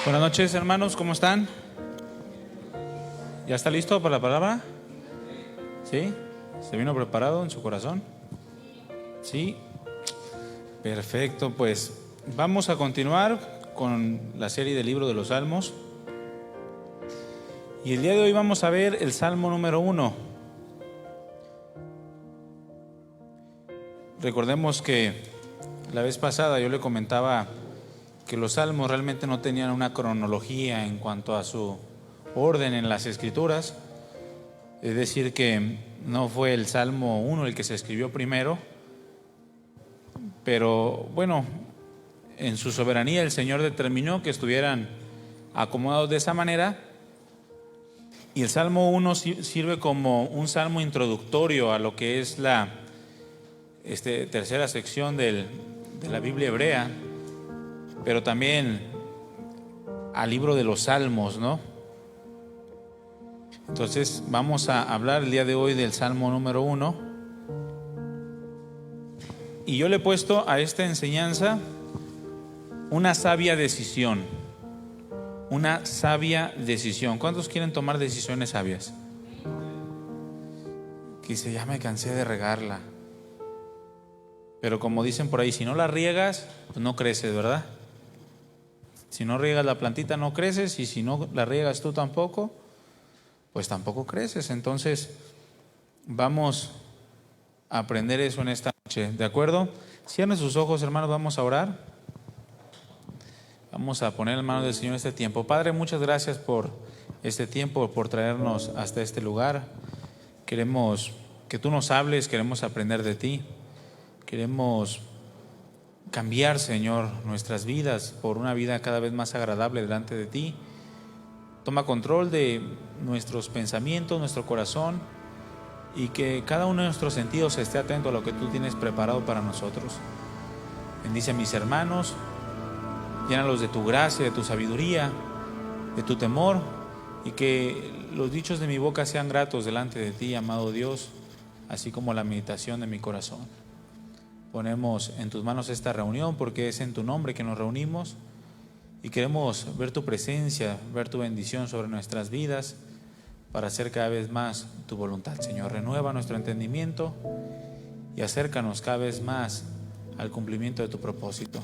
Buenas noches, hermanos, ¿cómo están? ¿Ya está listo para la palabra? ¿Sí? ¿Se vino preparado en su corazón? Sí. Perfecto, pues vamos a continuar con la serie del libro de los Salmos. Y el día de hoy vamos a ver el Salmo número 1. Recordemos que la vez pasada yo le comentaba que los salmos realmente no tenían una cronología en cuanto a su orden en las escrituras. Es decir, que no fue el Salmo 1 el que se escribió primero, pero bueno, en su soberanía el Señor determinó que estuvieran acomodados de esa manera. Y el Salmo 1 sirve como un salmo introductorio a lo que es la tercera sección de la Biblia hebrea, pero también al libro de los Salmos, ¿no? Entonces vamos a hablar el día de hoy del Salmo número 1. Y yo le he puesto a esta enseñanza una sabia decisión. Una sabia decisión. ¿Cuántos quieren tomar decisiones sabias? Que dice, ya me cansé de regarla. Pero como dicen por ahí, si no la riegas, pues no creces, ¿verdad? Si no riegas la plantita no creces, y si no la riegas tú tampoco, pues tampoco creces. Entonces vamos a aprender eso en esta noche, ¿de acuerdo? Cierren sus ojos, hermanos, vamos a orar. Vamos a poner en manos del Señor este tiempo. Padre, muchas gracias por este tiempo, por traernos hasta este lugar. Queremos que tú nos hables, queremos aprender de ti. Queremos cambiar, Señor, nuestras vidas por una vida cada vez más agradable delante de ti. Toma control de nuestros pensamientos, nuestro corazón, y que cada uno de nuestros sentidos esté atento a lo que tú tienes preparado para nosotros. Bendice a mis hermanos, llénalos de tu gracia, de tu sabiduría, de tu temor, y que los dichos de mi boca sean gratos delante de ti, amado Dios, así como la meditación de mi corazón. Ponemos en tus manos esta reunión porque es en tu nombre que nos reunimos y queremos ver tu presencia, ver tu bendición sobre nuestras vidas para hacer cada vez más tu voluntad. Señor, renueva nuestro entendimiento y acércanos cada vez más al cumplimiento de tu propósito.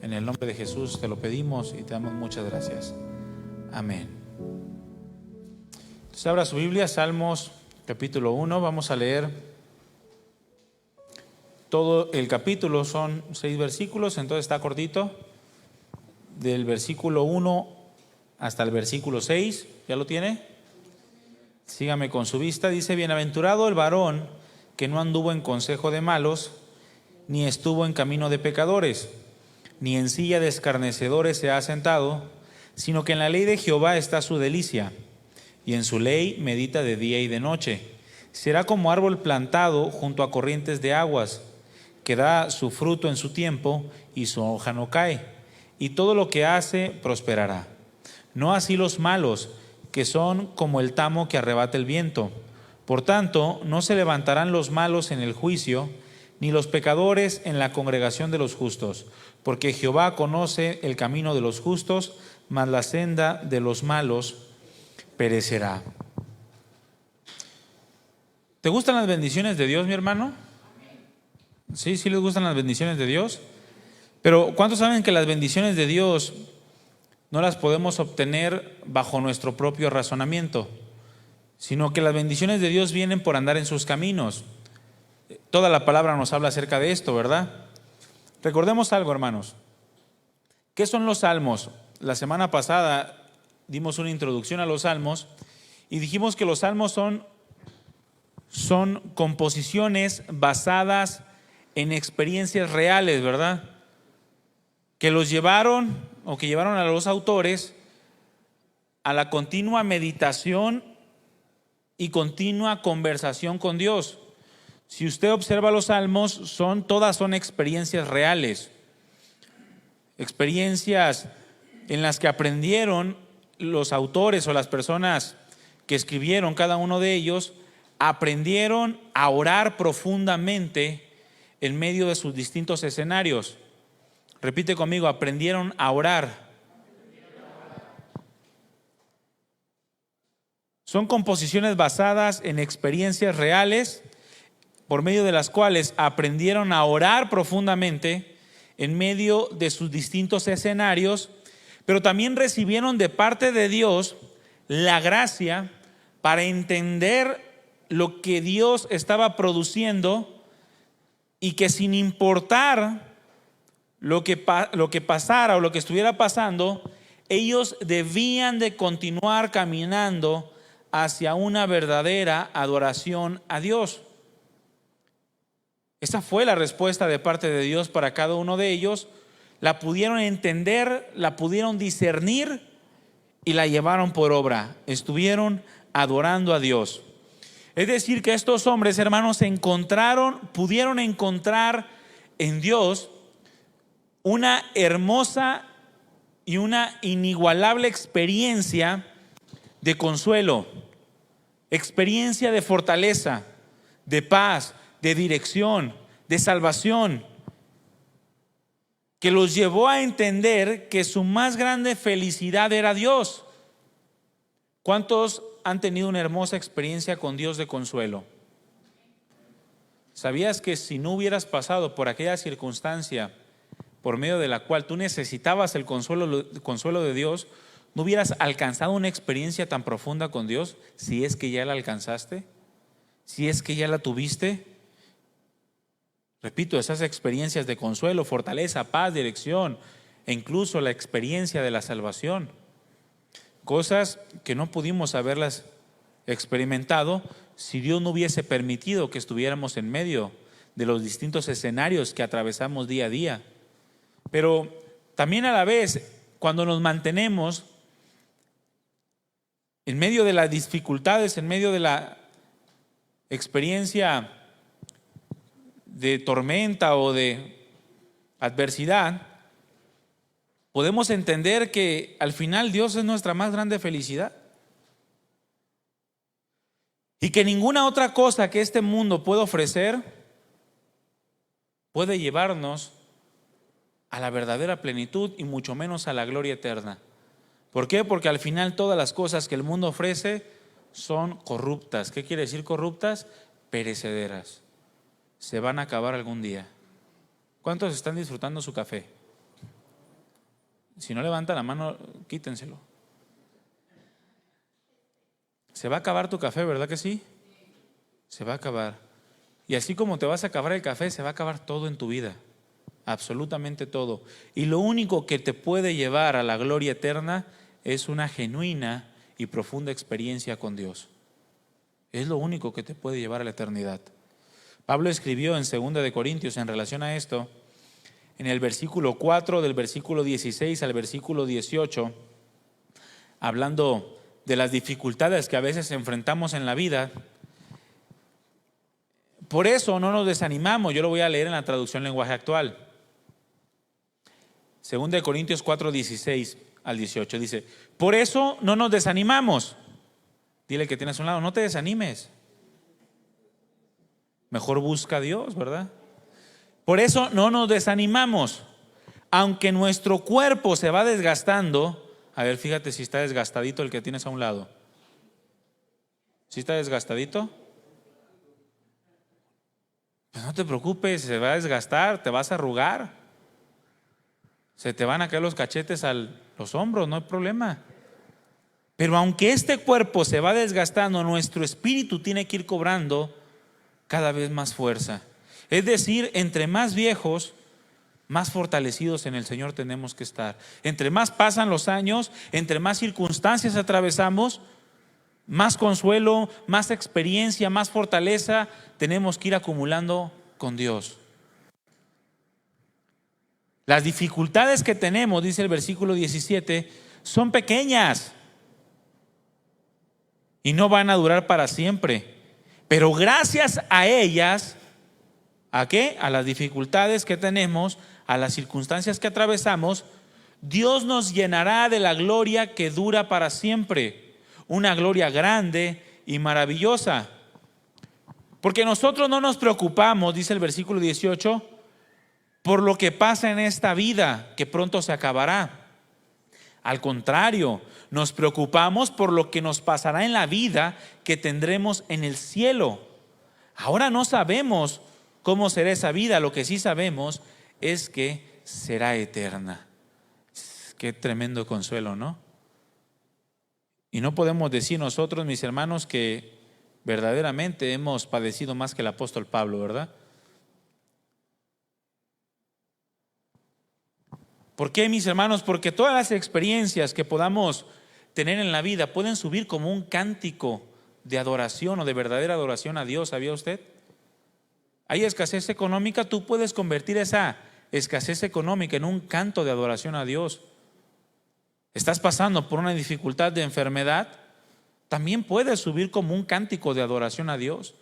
En el nombre de Jesús te lo pedimos y te damos muchas gracias. Amén. Entonces abra su Biblia, Salmos capítulo 1, vamos a leer todo el capítulo, son 6 versículos, entonces está cortito, del versículo 1 hasta el versículo 6, ¿ya lo tiene? Sígame con su vista. Dice, bienaventurado el varón que no anduvo en consejo de malos, ni estuvo en camino de pecadores, ni en silla de escarnecedores se ha sentado, sino que en la ley de Jehová está su delicia, y en su ley medita de día y de noche. Será como árbol plantado junto a corrientes de aguas, que da su fruto en su tiempo y su hoja no cae, y todo lo que hace prosperará. No así los malos, que son como el tamo que arrebata el viento. Por tanto, no se levantarán los malos en el juicio, ni los pecadores en la congregación de los justos, porque Jehová conoce el camino de los justos, mas la senda de los malos perecerá. ¿Te gustan las bendiciones de Dios, mi hermano? Sí, sí les gustan las bendiciones de Dios. Pero ¿cuántos saben que las bendiciones de Dios no las podemos obtener bajo nuestro propio razonamiento, sino que las bendiciones de Dios vienen por andar en sus caminos? Toda la palabra nos habla acerca de esto, ¿verdad? Recordemos algo, hermanos. ¿Qué son los salmos? La semana pasada dimos una introducción a los salmos y dijimos que los salmos son composiciones basadas en experiencias reales, ¿verdad? Que los llevaron o que llevaron a los autores a la continua meditación y continua conversación con Dios. Si usted observa los salmos, todas son experiencias reales, experiencias en las que aprendieron los autores o las personas que escribieron, cada uno de ellos, aprendieron a orar profundamente en medio de sus distintos escenarios. Repite conmigo, aprendieron a orar Son composiciones basadas en experiencias reales, por medio de las cuales aprendieron a orar profundamente en medio de sus distintos escenarios, pero también recibieron de parte de Dios la gracia para entender lo que Dios estaba produciendo, y que sin importar lo que pasara o lo que estuviera pasando, ellos debían de continuar caminando hacia una verdadera adoración a Dios. Esa fue la respuesta de parte de Dios para cada uno de ellos. La pudieron entender, la pudieron discernir y la llevaron por obra. Estuvieron adorando a Dios. Es decir, que estos hombres, hermanos, pudieron encontrar en Dios una hermosa y una inigualable experiencia de consuelo, experiencia de fortaleza, de paz, de dirección, de salvación, que los llevó a entender que su más grande felicidad era Dios. ¿Cuántos han tenido una hermosa experiencia con Dios de consuelo? ¿Sabías que si no hubieras pasado por aquella circunstancia por medio de la cual tú necesitabas el consuelo de Dios, no hubieras alcanzado una experiencia tan profunda con Dios? Si es que ya la alcanzaste, si es que ya la tuviste. Repito, esas experiencias de consuelo, fortaleza, paz, dirección e incluso la experiencia de la salvación, cosas que no pudimos haberlas experimentado si Dios no hubiese permitido que estuviéramos en medio de los distintos escenarios que atravesamos día a día. Pero también a la vez, cuando nos mantenemos en medio de las dificultades, en medio de la experiencia de tormenta o de adversidad, podemos entender que al final Dios es nuestra más grande felicidad, y que ninguna otra cosa que este mundo puede ofrecer puede llevarnos a la verdadera plenitud y mucho menos a la gloria eterna. ¿Por qué? Porque al final todas las cosas que el mundo ofrece son corruptas. ¿Qué quiere decir corruptas? Perecederas. Se van a acabar algún día. ¿Cuántos están disfrutando su café? Si no levantan la mano, quítenselo. Se va a acabar tu café, ¿verdad que sí? Se va a acabar. Y así como te vas a acabar el café, se va a acabar todo en tu vida. Absolutamente todo. Y lo único que te puede llevar a la gloria eterna es una genuina y profunda experiencia con Dios. Es lo único que te puede llevar a la eternidad. Pablo escribió en 2 de Corintios en relación a esto, en el versículo 4, del versículo 16 al versículo 18, hablando de las dificultades que a veces enfrentamos en la vida. Por eso no nos desanimamos. Yo lo voy a leer en la traducción lenguaje actual. 2 de Corintios 4, 16 al 18 dice: por eso no nos desanimamos. Dile que tienes a un lado, no te desanimes. Mejor busca a Dios, ¿verdad? Por eso no nos desanimamos, aunque nuestro cuerpo se va desgastando. A ver, fíjate si está desgastadito el que tienes a un lado. ¿Sí está desgastadito? Pues no te preocupes, se va a desgastar, te vas a arrugar, se te van a caer los cachetes a los hombros, no hay problema. Pero aunque este cuerpo se va desgastando, nuestro espíritu tiene que ir cobrando cada vez más fuerza. Es decir, entre más viejos, más fortalecidos en el Señor tenemos que estar. Entre más pasan los años, entre más circunstancias atravesamos, más consuelo, más experiencia, más fortaleza tenemos que ir acumulando con Dios. Las dificultades que tenemos, dice el versículo 17, son pequeñas y no van a durar para siempre. Pero gracias a ellas, ¿a qué? A las dificultades que tenemos, a las circunstancias que atravesamos, Dios nos llenará de la gloria que dura para siempre. Una gloria grande y maravillosa. Porque nosotros no nos preocupamos, dice el versículo 18, por lo que pasa en esta vida, que pronto se acabará. Al contrario, nos preocupamos por lo que nos pasará en la vida que tendremos en el cielo. Ahora no sabemos cómo será esa vida, lo que sí sabemos es que será eterna. Qué tremendo consuelo, ¿no? Y no podemos decir nosotros, mis hermanos, que verdaderamente hemos padecido más que el apóstol Pablo, ¿verdad? ¿Por qué, mis hermanos? Porque todas las experiencias que podamos tener en la vida pueden subir como un cántico de adoración o de verdadera adoración a Dios. ¿Sabía usted? Hay escasez económica, tú puedes convertir esa escasez económica en un canto de adoración a Dios. Estás pasando por una dificultad de enfermedad, también puedes subir como un cántico de adoración a Dios.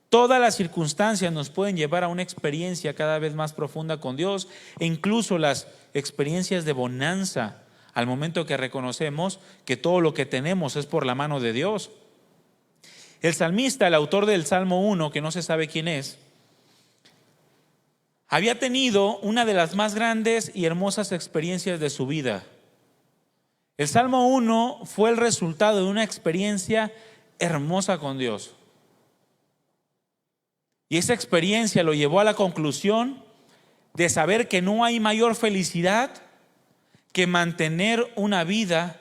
Todas las circunstancias nos pueden llevar a una experiencia cada vez más profunda con Dios, e incluso las experiencias de bonanza, al momento que reconocemos que todo lo que tenemos es por la mano de Dios. El salmista, el autor del Salmo 1, que no se sabe quién es, había tenido una de las más grandes y hermosas experiencias de su vida. El Salmo 1 fue el resultado de una experiencia hermosa con Dios. Y esa experiencia lo llevó a la conclusión de saber que no hay mayor felicidad que mantener una vida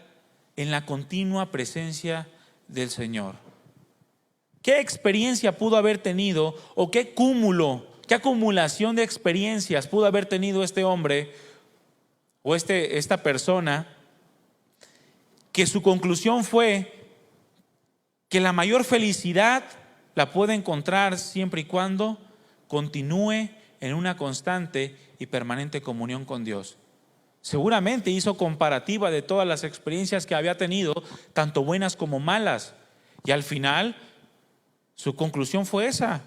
en la continua presencia del Señor. ¿Qué experiencia pudo haber tenido o qué acumulación de experiencias pudo haber tenido este hombre o esta persona, que su conclusión fue que la mayor felicidad la puede encontrar siempre y cuando continúe en una constante y permanente comunión con Dios? Seguramente hizo comparativa de todas las experiencias que había tenido, tanto buenas como malas, y al final su conclusión fue esa.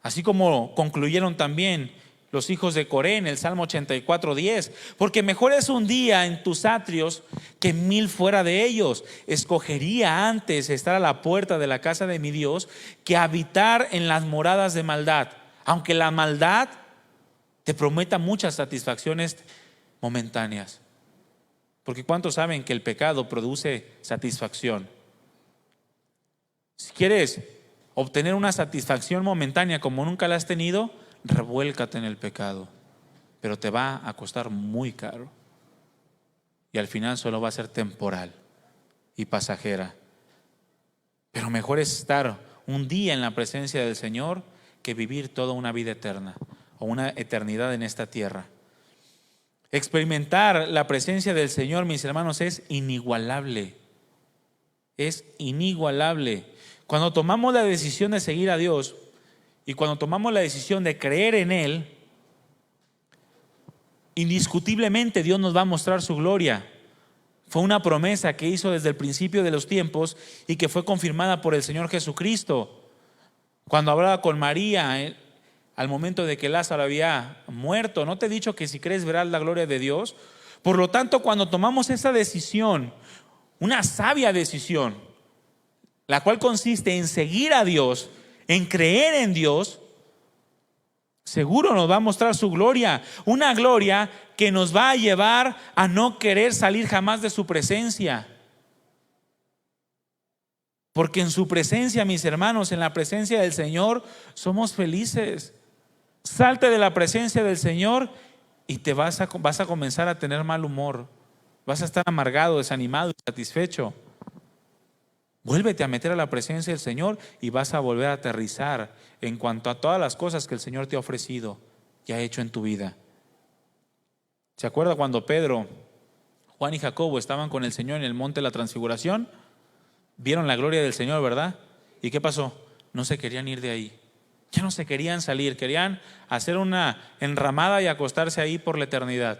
Así como concluyeron también los hijos de Coré en el Salmo 84:10, porque mejor es un día en tus atrios que 1000 fuera de ellos. Escogería antes estar a la puerta de la casa de mi Dios que habitar en las moradas de maldad, aunque la maldad te prometa muchas satisfacciones momentáneas. Porque ¿cuántos saben que el pecado produce satisfacción? Si quieres obtener una satisfacción momentánea como nunca la has tenido, revuélcate en el pecado, pero te va a costar muy caro y al final solo va a ser temporal y pasajera. Pero mejor es estar un día en la presencia del Señor que vivir toda una vida eterna o una eternidad en esta tierra. Experimentar la presencia del Señor, mis hermanos, es inigualable. Es inigualable. Cuando tomamos la decisión de seguir a Dios y cuando tomamos la decisión de creer en Él, indiscutiblemente Dios nos va a mostrar su gloria. Fue una promesa que hizo desde el principio de los tiempos y que fue confirmada por el Señor Jesucristo. Cuando hablaba con María al momento de que Lázaro había muerto, ¿no te he dicho que si crees verás la gloria de Dios? Por lo tanto, cuando tomamos esa decisión, una sabia decisión, la cual consiste en seguir a Dios, en creer en Dios, seguro nos va a mostrar su gloria, una gloria que nos va a llevar a no querer salir jamás de su presencia. Porque en su presencia, mis hermanos, en la presencia del Señor, somos felices. Salte de la presencia del Señor y te vas a comenzar a tener mal humor. Vas a estar amargado, desanimado, insatisfecho. Vuélvete a meter a la presencia del Señor y vas a volver a aterrizar en cuanto a todas las cosas que el Señor te ha ofrecido y ha hecho en tu vida. ¿Se acuerda cuando Pedro, Juan y Jacobo estaban con el Señor en el monte de la Transfiguración? Vieron la gloria del Señor, ¿verdad? ¿Y qué pasó? No se querían ir de ahí. Ya no se querían salir, querían hacer una enramada y acostarse ahí por la eternidad.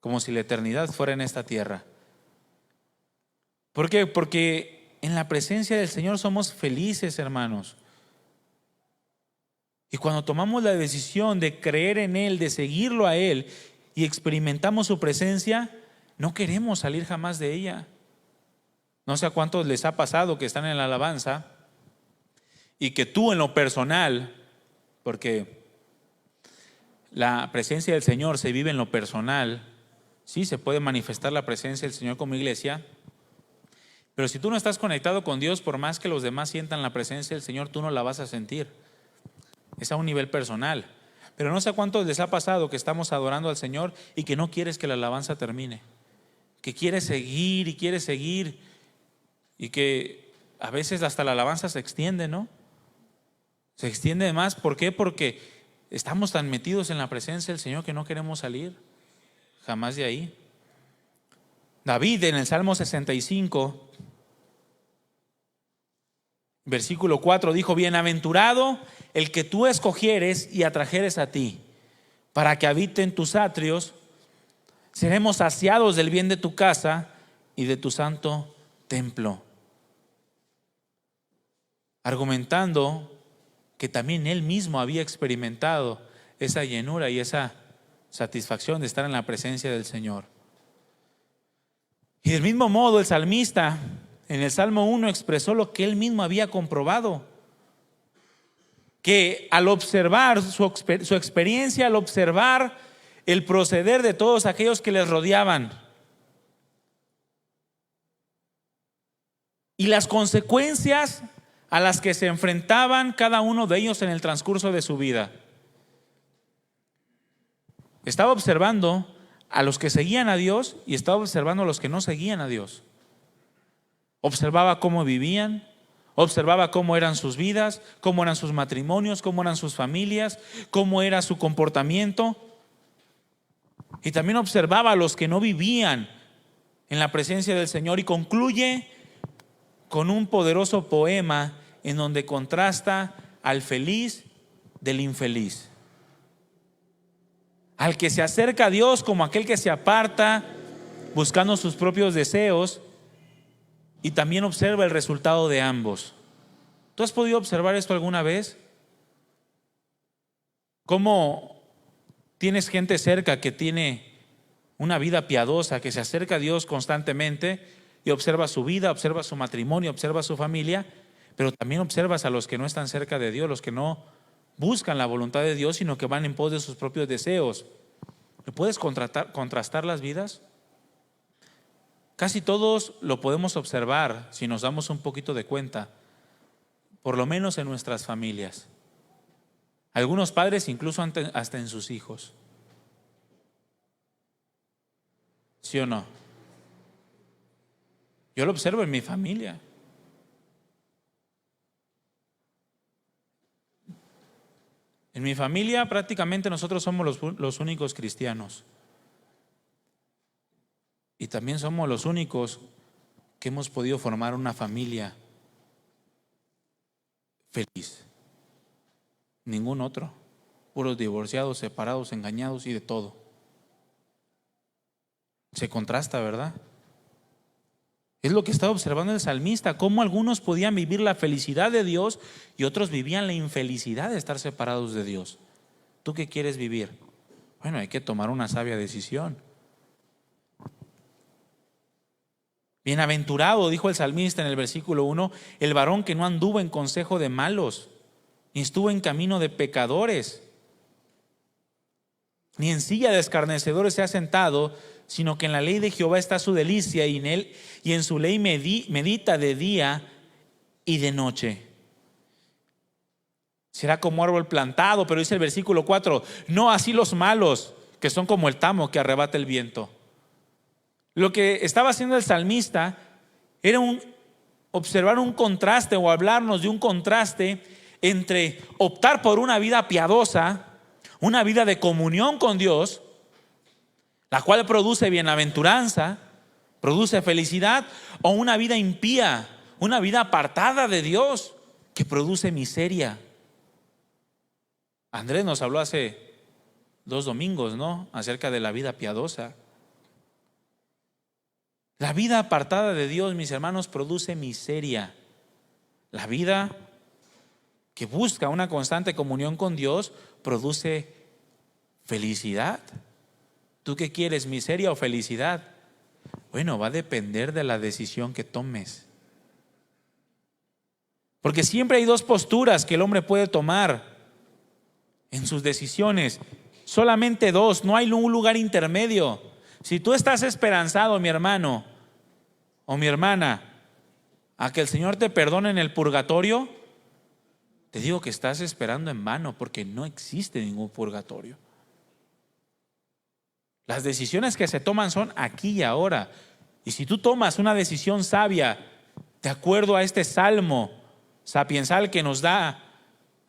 Como si la eternidad fuera en esta tierra. ¿Por qué? Porque en la presencia del Señor somos felices, hermanos. Y cuando tomamos la decisión de creer en Él, de seguirlo a Él y experimentamos su presencia, no queremos salir jamás de ella. No sé a cuántos les ha pasado que están en la alabanza y que tú en lo personal, porque la presencia del Señor se vive en lo personal, sí, se puede manifestar la presencia del Señor como iglesia, pero si tú no estás conectado con Dios, por más que los demás sientan la presencia del Señor, tú no la vas a sentir. Es a un nivel personal. Pero no sé a cuántos les ha pasado que estamos adorando al Señor y que no quieres que la alabanza termine, que quieres seguir y que a veces hasta la alabanza se extiende, ¿no? Se extiende más. ¿Por qué? Porque estamos tan metidos en la presencia del Señor que no queremos salir jamás de ahí. David en el Salmo 65, versículo 4 dijo: bienaventurado el que tú escogieres y atrajeres a ti, para que habite en tus atrios. Seremos saciados del bien de tu casa y de tu santo templo. Argumentando que también él mismo había experimentado esa llenura y esa satisfacción de estar en la presencia del Señor. Y del mismo modo el salmista en el Salmo 1 expresó lo que él mismo había comprobado, que al observar su experiencia, al observar el proceder de todos aquellos que les rodeaban y las consecuencias a las que se enfrentaban cada uno de ellos en el transcurso de su vida, estaba observando a los que seguían a Dios y estaba observando a los que no seguían a Dios. Observaba cómo vivían, observaba cómo eran sus vidas, cómo eran sus matrimonios, cómo eran sus familias, cómo era su comportamiento. Y también observaba a los que no vivían en la presencia del Señor, y concluye con un poderoso poema en donde contrasta al feliz del infeliz, al que se acerca a Dios como aquel que se aparta buscando sus propios deseos, y también observa el resultado de ambos. ¿Tú has podido observar esto alguna vez? ¿Cómo tienes gente cerca que tiene una vida piadosa, que se acerca a Dios constantemente y observa su vida, observa su matrimonio, observa su familia, pero también observas a los que no están cerca de Dios, los que no buscan la voluntad de Dios, sino que van en pos de sus propios deseos? ¿Me puedes contrastar las vidas? Casi todos lo podemos observar si nos damos un poquito de cuenta, por lo menos en nuestras familias. Algunos padres incluso hasta en sus hijos. ¿Sí o no? Yo lo observo en mi familia. En mi familia prácticamente nosotros somos los únicos cristianos. Y también somos los únicos que hemos podido formar una familia feliz. Ningún otro. Puros divorciados, separados, engañados y de todo. Se contrasta, ¿verdad? Es lo que estaba observando el salmista, cómo algunos podían vivir la felicidad de Dios y otros vivían la infelicidad de estar separados de Dios. ¿Tú qué quieres vivir? Bueno, hay que tomar una sabia decisión. Bienaventurado, dijo el salmista en el versículo 1, el varón que no anduvo en consejo de malos, ni estuvo en camino de pecadores, ni en silla de escarnecedores se ha sentado, sino que en la ley de Jehová está su delicia, y en su ley medita de día y de noche. Será como árbol plantado, pero dice el versículo 4, no así los malos, que son como el tamo que arrebata el viento. Lo que estaba haciendo el salmista era observar un contraste, o hablarnos de un contraste entre optar por una vida piadosa, una vida de comunión con Dios, la cual produce bienaventuranza, produce felicidad, o una vida impía, una vida apartada de Dios, que produce miseria. Andrés nos habló hace 2 domingos, ¿no?, acerca de la vida piadosa. La vida apartada de Dios, mis hermanos, produce miseria. La vida que busca una constante comunión con Dios produce felicidad. ¿Tú qué quieres, miseria o felicidad? Bueno, va a depender de la decisión que tomes. Porque siempre hay 2 posturas que el hombre puede tomar en sus decisiones. solamente dos, no hay un lugar intermedio. Si tú estás esperanzado, mi hermano o mi hermana, a que el Señor te perdone en el purgatorio, te digo que estás esperando en vano, porque no existe ningún purgatorio. Las decisiones que se toman son aquí y ahora. Y si tú tomas una decisión sabia, de acuerdo a este salmo sapiensal que nos da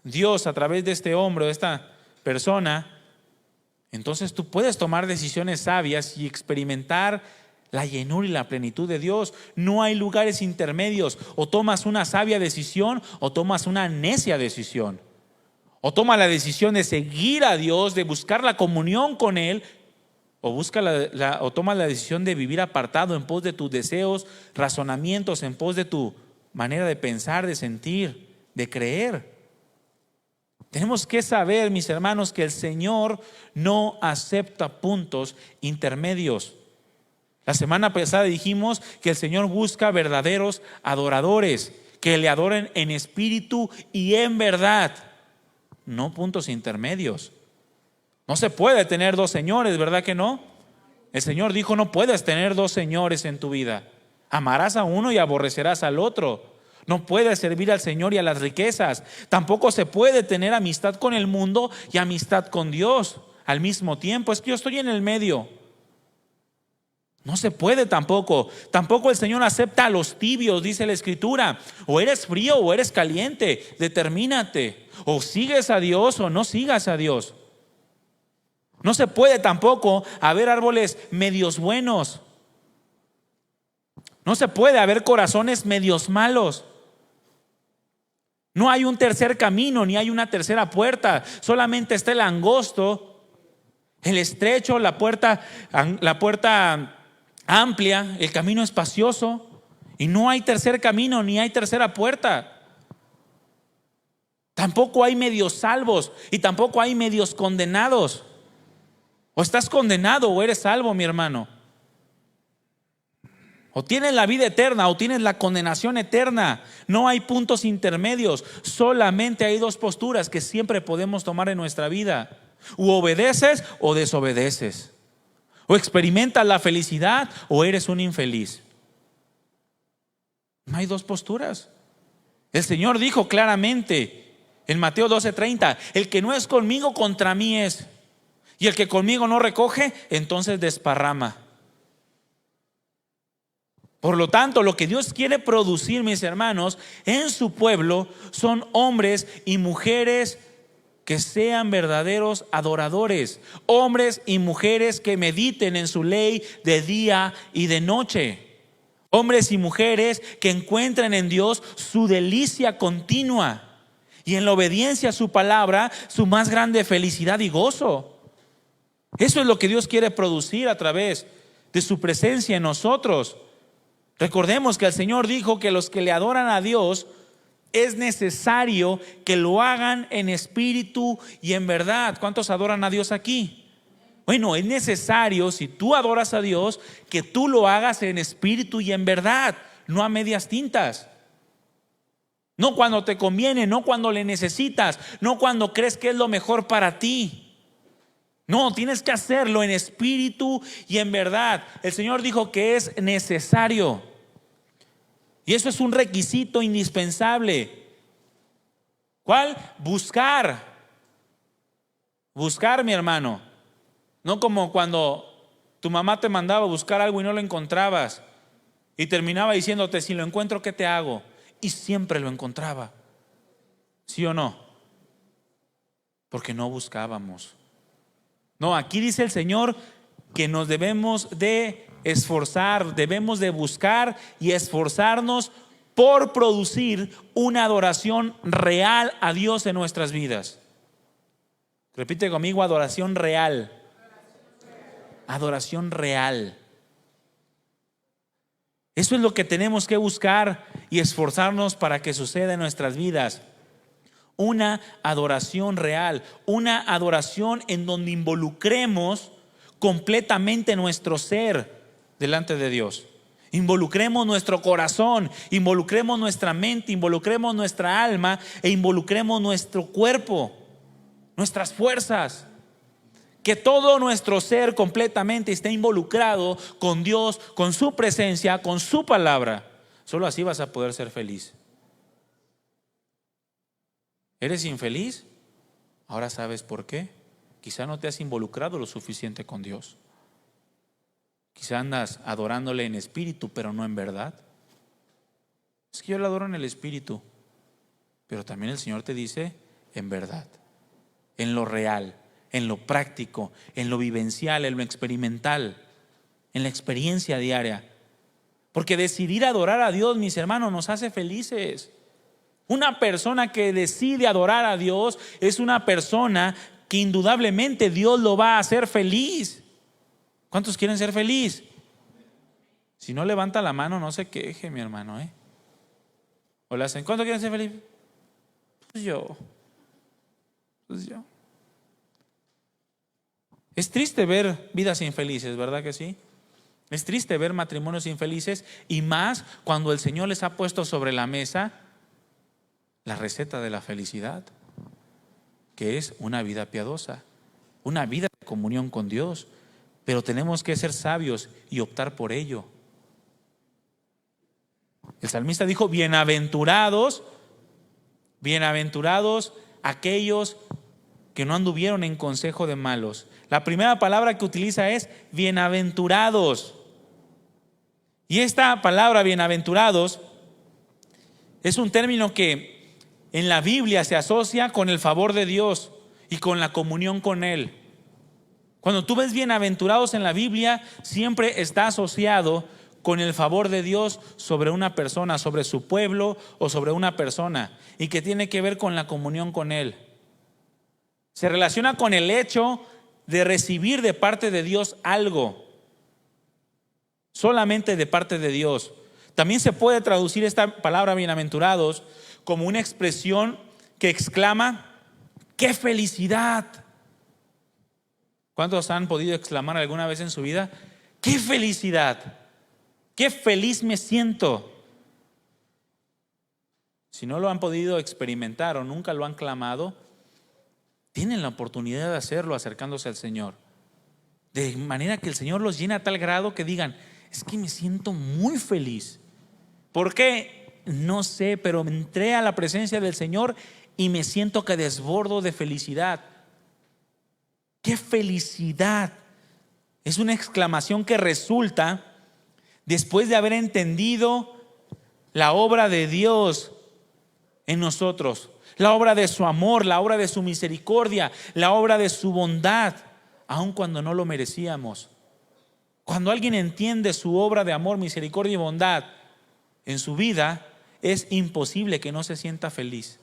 Dios a través de este hombre, de esta persona, entonces tú puedes tomar decisiones sabias y experimentar la llenura y la plenitud de Dios. No hay lugares intermedios. O tomas una sabia decisión o tomas una necia decisión. O toma la decisión de seguir a Dios, de buscar la comunión con Él, o toma la decisión de vivir apartado en pos de tus deseos, razonamientos, en pos de tu manera de pensar, de sentir, de creer. Tenemos que saber, mis hermanos, que el Señor no acepta puntos intermedios. La semana pasada dijimos que el Señor busca verdaderos adoradores, que le adoren en espíritu y en verdad, no puntos intermedios. No se puede tener dos señores, ¿verdad que no? El Señor dijo: no puedes tener dos señores en tu vida. Amarás a uno y aborrecerás al otro. No puedes servir al Señor y a las riquezas. Tampoco se puede tener amistad con el mundo y amistad con Dios al mismo tiempo. Es que yo estoy en el medio. No se puede tampoco. Tampoco el Señor acepta a los tibios, dice la Escritura. O eres frío o eres caliente. Determínate. O sigues a Dios o no sigas a Dios. No se puede tampoco haber árboles medios buenos. No se puede haber corazones medios malos. No hay un tercer camino, ni hay una tercera puerta. Solamente está el angosto, el estrecho, la puerta amplia, el camino espacioso. Y no hay tercer camino, ni hay tercera puerta. Tampoco hay medios salvos y tampoco hay medios condenados. O estás condenado o eres salvo, mi hermano. O tienes la vida eterna o tienes la condenación eterna. No hay puntos intermedios. Solamente hay dos posturas que siempre podemos tomar en nuestra vida. O obedeces o desobedeces. O experimentas la felicidad o eres un infeliz. No hay dos posturas. El Señor dijo claramente en Mateo 12:30: el que no es conmigo, contra mí es. Y el que conmigo no recoge, entonces desparrama. Por lo tanto, lo que Dios quiere producir, mis hermanos, en su pueblo son hombres y mujeres que sean verdaderos adoradores, hombres y mujeres que mediten en su ley de día y de noche, hombres y mujeres que encuentren en Dios su delicia continua y en la obediencia a su palabra su más grande felicidad y gozo. Eso es lo que Dios quiere producir a través de su presencia en nosotros. Recordemos que el Señor dijo que los que le adoran a Dios es necesario que lo hagan en espíritu y en verdad. ¿Cuántos adoran a Dios aquí? Bueno, es necesario, si tú adoras a Dios, que tú lo hagas en espíritu y en verdad, no a medias tintas. No cuando te conviene, no cuando le necesitas, no cuando crees que es lo mejor para ti. No, tienes que hacerlo en espíritu y en verdad. El Señor dijo que es necesario. Y eso es un requisito indispensable. ¿Cuál? Buscar. Buscar, mi hermano. No como cuando tu mamá te mandaba a buscar algo y no lo encontrabas. Y terminaba diciéndote: si lo encuentro, ¿qué te hago? Y siempre lo encontraba. ¿Sí o no? Porque no buscábamos. No, aquí dice el Señor que nos debemos de esforzar, debemos de buscar y esforzarnos por producir una adoración real a Dios en nuestras vidas. Repite conmigo: adoración real. Adoración real. Eso es lo que tenemos que buscar y esforzarnos para que suceda en nuestras vidas. Una adoración real, una adoración en donde involucremos completamente nuestro ser delante de Dios. Involucremos nuestro corazón, involucremos nuestra mente, involucremos nuestra alma e involucremos nuestro cuerpo, nuestras fuerzas. que todo nuestro ser completamente esté involucrado con Dios, con su presencia, con su palabra. Solo así vas a poder ser feliz. ¿Eres infeliz? Ahora sabes por qué. Quizá no te has involucrado lo suficiente con Dios. Quizá andas adorándole en espíritu, pero no en verdad. Es que yo le adoro en el espíritu, pero también el Señor te dice en verdad, en lo real, en lo práctico, en lo vivencial, en lo experimental, en la experiencia diaria. Porque decidir adorar a Dios, mis hermanos, nos hace felices. Una persona que decide adorar a Dios es una persona que indudablemente Dios lo va a hacer feliz. ¿Cuántos quieren ser feliz? Si no levanta la mano, no se queje, mi hermano, O le hacen, ¿cuántos quieren ser feliz? Pues yo. Es triste ver vidas infelices, ¿verdad que sí? Es triste ver matrimonios infelices, y más cuando el Señor les ha puesto sobre la mesa la receta de la felicidad, que es una vida piadosa, una vida de comunión con Dios. Pero tenemos que ser sabios y optar por ello. El salmista dijo, bienaventurados aquellos que no anduvieron en consejo de malos. La primera palabra que utiliza es bienaventurados. Y esta palabra bienaventurados es un término que en la Biblia se asocia con el favor de Dios y con la comunión con Él. Cuando tú ves bienaventurados en la Biblia, siempre está asociado con el favor de Dios sobre una persona, sobre su pueblo o sobre una persona, y que tiene que ver con la comunión con Él. Se relaciona con el hecho de recibir de parte de Dios algo, solamente de parte de Dios. También se puede traducir esta palabra bienaventurados como una expresión que exclama, ¡qué felicidad! ¿Cuántos han podido exclamar alguna vez en su vida, ¡qué felicidad! ¡Qué feliz me siento! Si no lo han podido experimentar o nunca lo han clamado, tienen la oportunidad de hacerlo acercándose al Señor. De manera que el Señor los llena a tal grado que digan, es que me siento muy feliz. ¿Por qué? No sé, pero entré a la presencia del Señor y me siento que desbordo de felicidad. ¡Qué felicidad! Es una exclamación que resulta después de haber entendido la obra de Dios en nosotros, la obra de su amor, la obra de su misericordia, la obra de su bondad, aun cuando no lo merecíamos. Cuando alguien entiende su obra de amor, misericordia y bondad en su vida, es imposible que no se sienta feliz.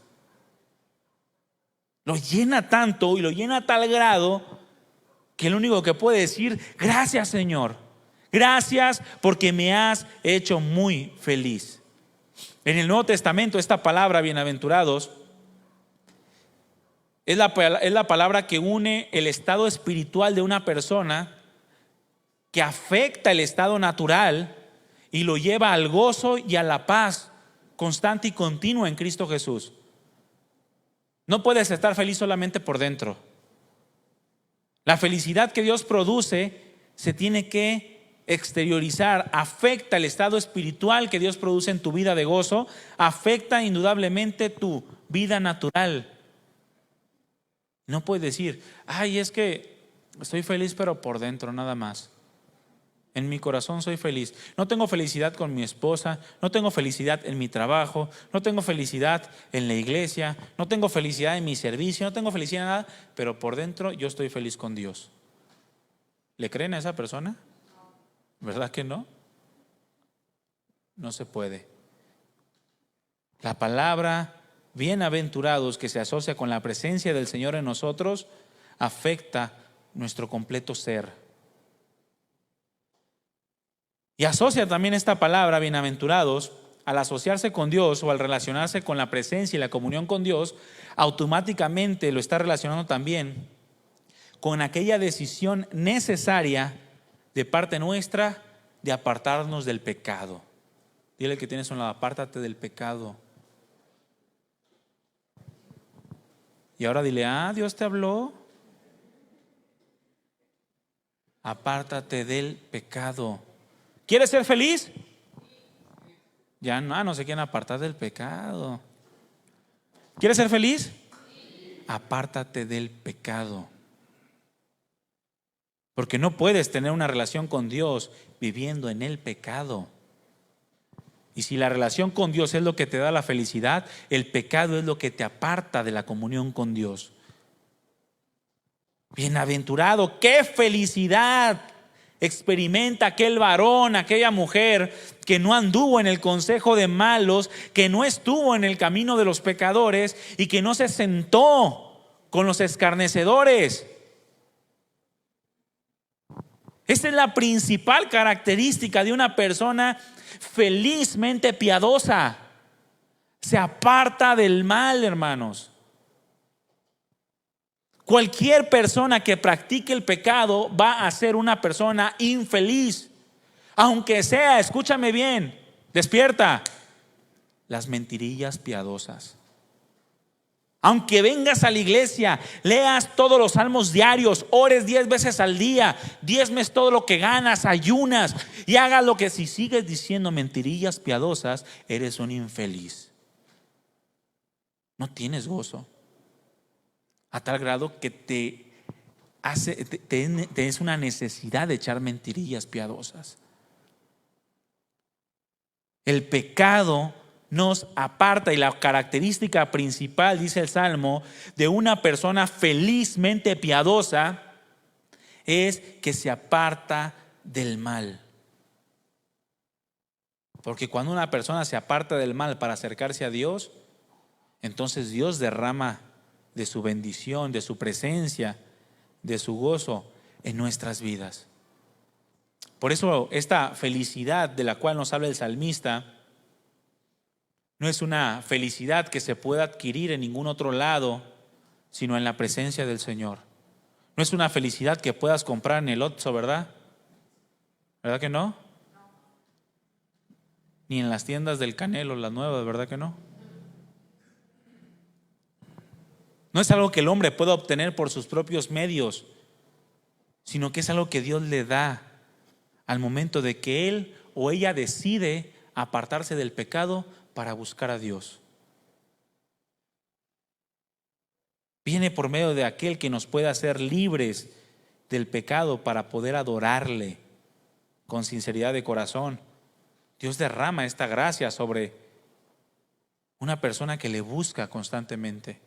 Lo llena tanto y lo llena a tal grado que el único que puede decir, gracias Señor, gracias porque me has hecho muy feliz. En el Nuevo Testamento esta palabra bienaventurados es la palabra que une el estado espiritual de una persona, que afecta el estado natural y lo lleva al gozo y a la paz constante y continua en Cristo Jesús. No puedes estar feliz solamente por dentro. La felicidad que Dios produce se tiene que exteriorizar, afecta el estado espiritual que Dios produce en tu vida de gozo, afecta indudablemente tu vida natural. No puedes decir, ay, es que estoy feliz pero por dentro nada más. En mi corazón soy feliz. No tengo felicidad con mi esposa, no tengo felicidad en mi trabajo, no tengo felicidad en la iglesia, no tengo felicidad en mi servicio, no tengo felicidad en nada, pero por dentro yo estoy feliz con Dios. ¿Le creen a esa persona? ¿Verdad que no? No se puede. La palabra bienaventurados, que se asocia con la presencia del Señor en nosotros, afecta nuestro completo ser. Y asocia también esta palabra bienaventurados, al asociarse con Dios o al relacionarse con la presencia y la comunión con Dios, automáticamente lo está relacionando también con aquella decisión necesaria de parte nuestra de apartarnos del pecado. Dile que tienes a un lado, apártate del pecado. Y ahora dile, Dios te habló. Apártate del pecado. ¿Quieres ser feliz? Ya no se quieren apartar del pecado. ¿Quieres ser feliz? Apártate del pecado. Porque no puedes tener una relación con Dios viviendo en el pecado. Y si la relación con Dios es lo que te da la felicidad, el pecado es lo que te aparta de la comunión con Dios. Bienaventurado, qué felicidad experimenta aquel varón, aquella mujer que no anduvo en el consejo de malos, que no estuvo en el camino de los pecadores y que no se sentó con los escarnecedores. Esta es la principal característica de una persona felizmente piadosa. Se aparta del mal, hermanos. Cualquier persona que practique el pecado va a ser una persona infeliz. Aunque sea, escúchame bien, despierta, las mentirillas piadosas. Aunque vengas a la iglesia, leas todos los salmos diarios, ores 10 veces al día, diezmes todo lo que ganas, ayunas y hagas lo que, si sigues diciendo mentirillas piadosas, eres un infeliz. No tienes gozo. A tal grado que tienes una necesidad de echar mentirillas piadosas. El pecado nos aparta, y la característica principal, dice el Salmo, de una persona felizmente piadosa es que se aparta del mal. Porque cuando una persona se aparta del mal para acercarse a Dios, entonces Dios derrama de su bendición, de su presencia, de su gozo en nuestras vidas. Por eso esta felicidad de la cual nos habla el salmista no es una felicidad que se pueda adquirir en ningún otro lado, sino en la presencia del Señor. No es una felicidad que puedas comprar en el Oxxo, ¿verdad? ¿Verdad que no? Ni en las tiendas del Canelo, las nuevas, ¿verdad que no? No es algo que el hombre pueda obtener por sus propios medios, sino que es algo que Dios le da al momento de que él o ella decide apartarse del pecado para buscar a Dios. Viene por medio de aquel que nos puede hacer libres del pecado para poder adorarle con sinceridad de corazón. Dios derrama esta gracia sobre una persona que le busca constantemente.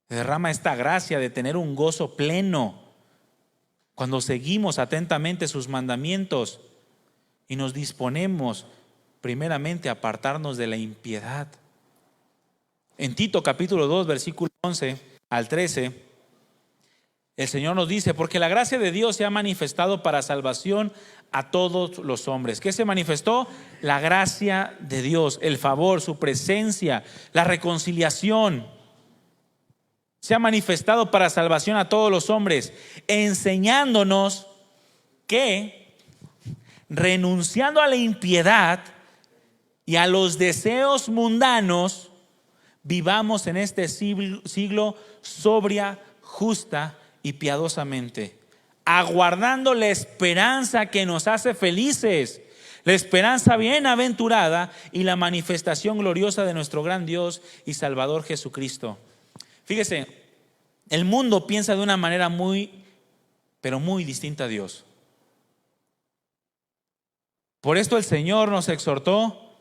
Derrama esta gracia de tener un gozo pleno cuando seguimos atentamente sus mandamientos y nos disponemos primeramente a apartarnos de la impiedad. En Tito capítulo 2 versículo 11 al 13, el Señor nos dice: porque la gracia de Dios se ha manifestado para salvación a todos los hombres. ¿Qué se manifestó? La gracia de Dios, el favor, su presencia, la reconciliación. Se ha manifestado para salvación a todos los hombres, enseñándonos que, renunciando a la impiedad y a los deseos mundanos, vivamos en este siglo sobria, justa y piadosamente, aguardando la esperanza que nos hace felices, la esperanza bienaventurada y la manifestación gloriosa de nuestro gran Dios y Salvador Jesucristo. Fíjese, el mundo piensa de una manera pero muy distinta a Dios. Por esto el Señor nos exhortó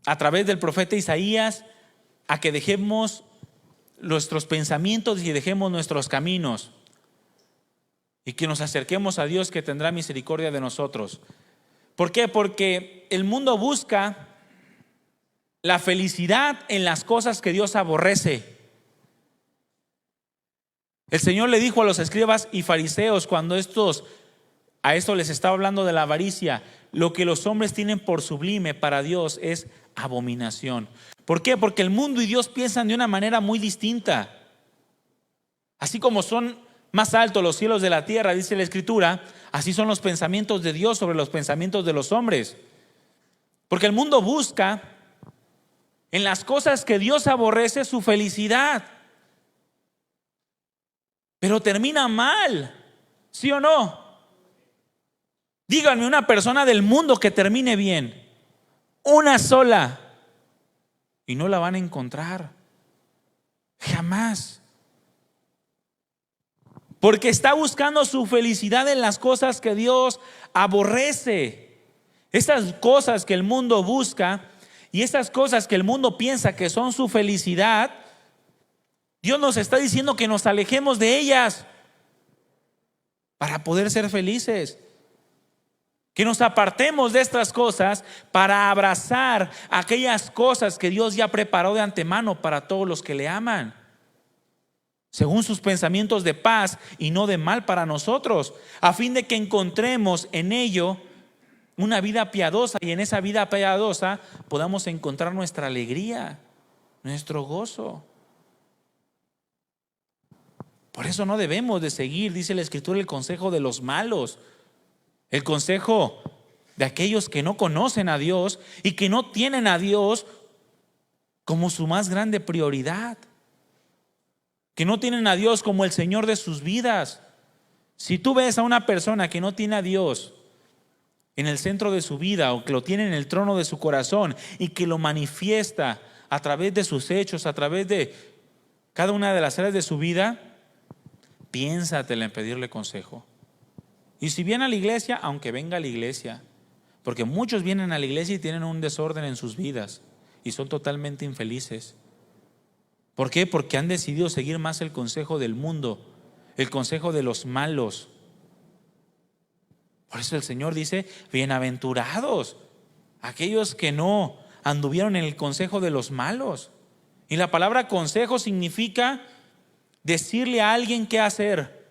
a través del profeta Isaías a que dejemos nuestros pensamientos y dejemos nuestros caminos y que nos acerquemos a Dios, que tendrá misericordia de nosotros. ¿Por qué? Porque el mundo busca la felicidad en las cosas que Dios aborrece. El Señor le dijo a los escribas y fariseos, cuando a esto les estaba hablando de la avaricia: lo que los hombres tienen por sublime para Dios es abominación. ¿Por qué? Porque el mundo y Dios piensan de una manera muy distinta. Así como son más altos los cielos de la tierra, dice la Escritura, así son los pensamientos de Dios sobre los pensamientos de los hombres. Porque el mundo busca en las cosas que Dios aborrece su felicidad. pero termina mal, ¿sí o no? Díganme una persona del mundo que termine bien, una sola, y no la van a encontrar, jamás. Porque está buscando su felicidad en las cosas que Dios aborrece. Esas cosas que el mundo busca y esas cosas que el mundo piensa que son su felicidad, Dios nos está diciendo que nos alejemos de ellas para poder ser felices. Que nos apartemos de estas cosas para abrazar aquellas cosas que Dios ya preparó de antemano para todos los que le aman, según sus pensamientos de paz y no de mal para nosotros, a fin de que encontremos en ello una vida piadosa, y en esa vida piadosa podamos encontrar nuestra alegría, nuestro gozo. Por eso no debemos de seguir, dice la Escritura, el consejo de los malos, el consejo de aquellos que no conocen a Dios y que no tienen a Dios como su más grande prioridad, que no tienen a Dios como el Señor de sus vidas. Si tú ves a una persona que no tiene a Dios en el centro de su vida, o que lo tiene en el trono de su corazón y que lo manifiesta a través de sus hechos, a través de cada una de las áreas de su vida, piénsatela en pedirle consejo. Y si viene a la iglesia, aunque venga a la iglesia, porque muchos vienen a la iglesia y tienen un desorden en sus vidas y son totalmente infelices. ¿Por qué? Porque han decidido seguir más el consejo del mundo, el consejo de los malos. Por eso el Señor dice: bienaventurados aquellos que no anduvieron en el consejo de los malos. Y la palabra consejo significa decirle a alguien qué hacer.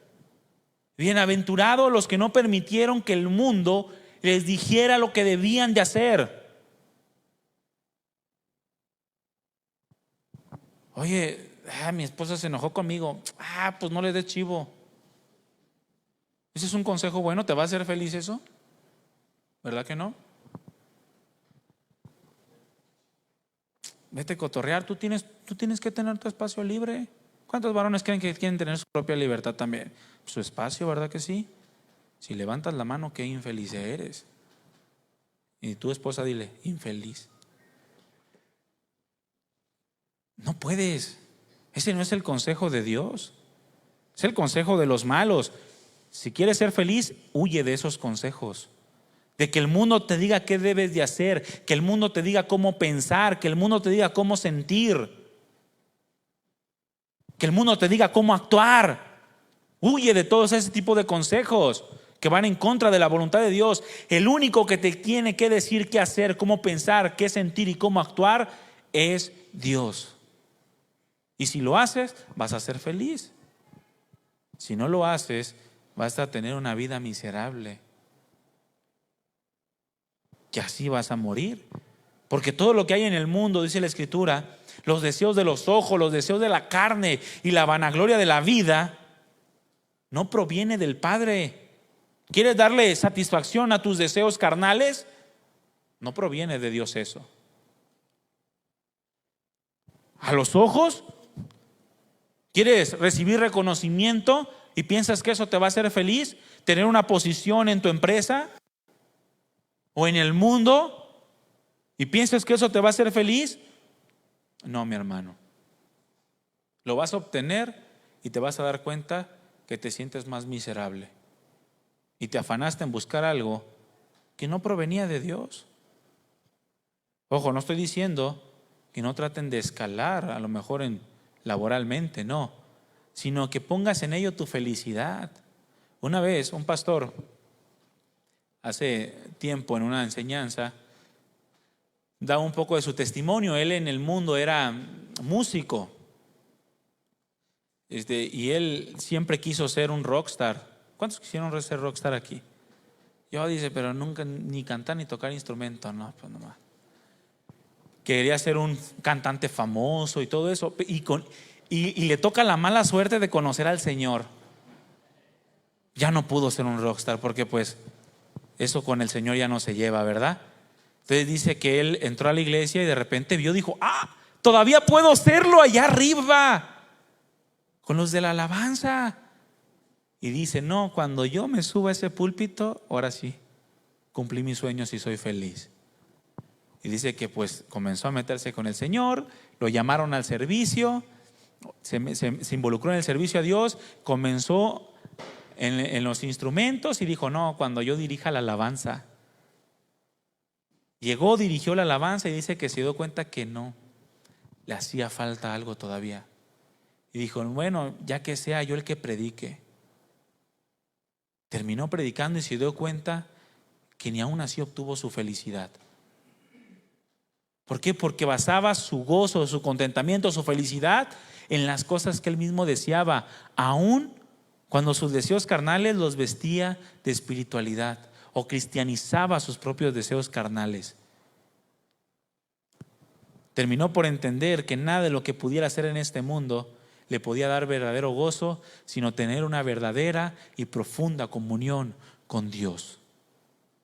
Bienaventurados los que no permitieron que el mundo les dijera lo que debían de hacer. Oye, mi esposa se enojó conmigo. Pues no le des chivo. ¿Ese es un consejo bueno? ¿Te va a hacer feliz eso? ¿Verdad que no? Vete a cotorrear. Tú tienes que tener tu espacio libre. ¿Cuántos varones creen que quieren tener su propia libertad también? Su espacio, ¿verdad que sí? Si levantas la mano, qué infeliz eres. Y tu esposa, dile: infeliz. No puedes. Ese no es el consejo de Dios. Es el consejo de los malos. Si quieres ser feliz, huye de esos consejos. De que el mundo te diga qué debes de hacer, que el mundo te diga cómo pensar, que el mundo te diga cómo sentir, que el mundo te diga cómo actuar. Huye de todos ese tipo de consejos que van en contra de la voluntad de Dios. El único que te tiene que decir qué hacer, cómo pensar, qué sentir y cómo actuar es Dios. Y si lo haces, vas a ser feliz. Si no lo haces, vas a tener una vida miserable. Que así vas a morir. Porque todo lo que hay en el mundo, dice la Escritura, los deseos de los ojos, los deseos de la carne y la vanagloria de la vida, no proviene del Padre. ¿Quieres darle satisfacción a tus deseos carnales? No proviene de Dios eso. ¿A los ojos? ¿Quieres recibir reconocimiento y piensas que eso te va a hacer feliz? ¿Tener una posición en tu empresa o en el mundo y piensas que eso te va a hacer feliz? No, mi hermano. Lo vas a obtener y te vas a dar cuenta que te sientes más miserable. Y te afanaste en buscar algo que no provenía de Dios. Ojo, no estoy diciendo que no traten de escalar, a lo mejor laboralmente, no, sino que pongas en ello tu felicidad. Una vez un pastor, hace tiempo en una enseñanza, da un poco de su testimonio. Él en el mundo era músico, y él siempre quiso ser un rockstar. ¿Cuántos quisieron ser rockstar aquí? Yo, dice, pero nunca ni cantar ni tocar instrumento. No, pues nomás. Quería ser un cantante famoso y todo eso, y le toca la mala suerte de conocer al Señor. Ya no pudo ser un rockstar porque pues eso con el Señor ya no se lleva, ¿verdad? Entonces dice que él entró a la iglesia y de repente dijo: todavía puedo serlo allá arriba con los de la alabanza. y dice, no, cuando yo me suba a ese púlpito, ahora sí, cumplí mis sueños y soy feliz. Y dice que pues comenzó a meterse con el Señor, lo llamaron al servicio, se involucró en el servicio a Dios, comenzó en los instrumentos y dijo, no, cuando yo dirija la alabanza. Llegó, dirigió la alabanza y dice que se dio cuenta que no, le hacía falta algo todavía. Y dijo, bueno, ya que sea yo el que predique. Terminó predicando y se dio cuenta que ni aún así obtuvo su felicidad. ¿Por qué? Porque basaba su gozo, su contentamiento, su felicidad en las cosas que él mismo deseaba, aún cuando sus deseos carnales los vestía de espiritualidad o cristianizaba sus propios deseos carnales. Terminó por entender que nada de lo que pudiera hacer en este mundo le podía dar verdadero gozo, sino tener una verdadera y profunda comunión con Dios.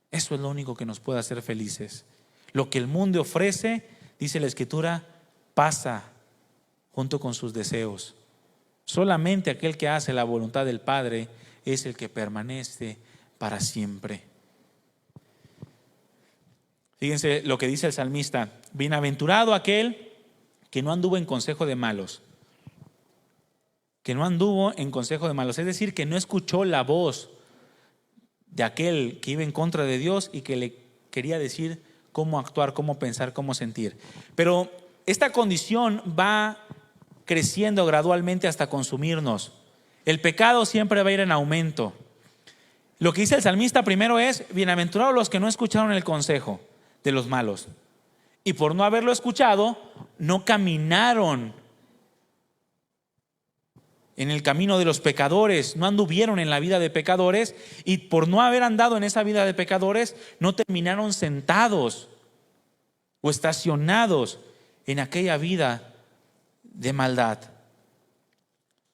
Eso es lo único que nos puede hacer felices. Lo que el mundo ofrece, dice la Escritura, pasa junto con sus deseos. Solamente aquel que hace la voluntad del Padre es el que permanece para siempre. Fíjense lo que dice el salmista: bienaventurado aquel que no anduvo en consejo de malos. Que no anduvo en consejo de malos, es decir, que no escuchó la voz de aquel que iba en contra de Dios y que le quería decir cómo actuar, cómo pensar, cómo sentir. Pero esta condición va creciendo gradualmente hasta consumirnos. El pecado siempre va a ir en aumento. Lo que dice el salmista primero es: bienaventurados los que no escucharon el consejo de los malos, y por no haberlo escuchado, no caminaron en el camino de los pecadores, no anduvieron en la vida de pecadores, y por no haber andado en esa vida de pecadores, no terminaron sentados o estacionados en aquella vida de maldad,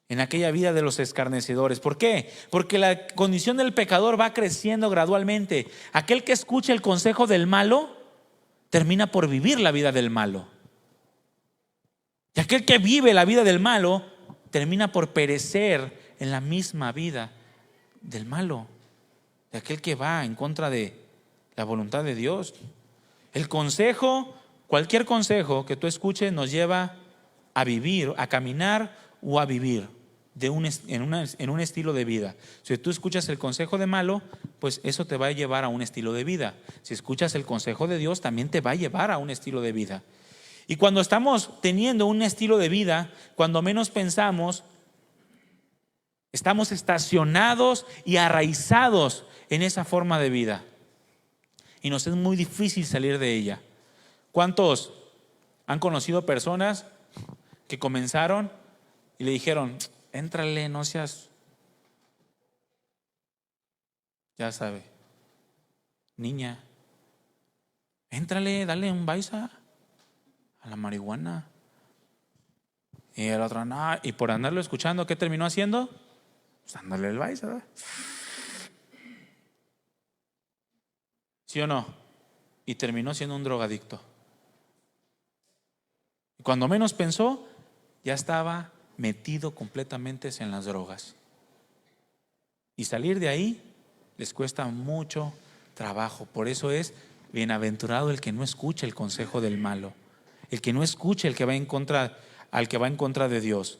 en aquella vida de los escarnecedores. ¿Por qué? Porque la condición del pecador va creciendo gradualmente. Aquel que escucha el consejo del malo termina por vivir la vida del malo, y aquel que vive la vida del malo termina por perecer en la misma vida del malo, de aquel que va en contra de la voluntad de Dios. El consejo, cualquier consejo que tú escuches, nos lleva a vivir, a caminar o a vivir en un estilo de vida. Si tú escuchas el consejo de malo, pues eso te va a llevar a un estilo de vida. Si escuchas el consejo de Dios, también te va a llevar a un estilo de vida. Y cuando estamos teniendo un estilo de vida, cuando menos pensamos, estamos estacionados y arraizados en esa forma de vida, y nos es muy difícil salir de ella. ¿Cuántos han conocido personas que comenzaron y le dijeron: éntrale, no seas, ya sabe, niña, éntrale, dale un baisa a la marihuana? Y el otro, no, y por andarlo escuchando, ¿qué terminó haciendo? Pues dándole el baisa, ¿verdad? ¿Sí o no? Y terminó siendo un drogadicto. Y cuando menos pensó, ya estaba metido completamente en las drogas. Y salir de ahí les cuesta mucho trabajo. Por eso es bienaventurado el que no escucha el consejo del malo, el que no escucha al que va en contra de Dios.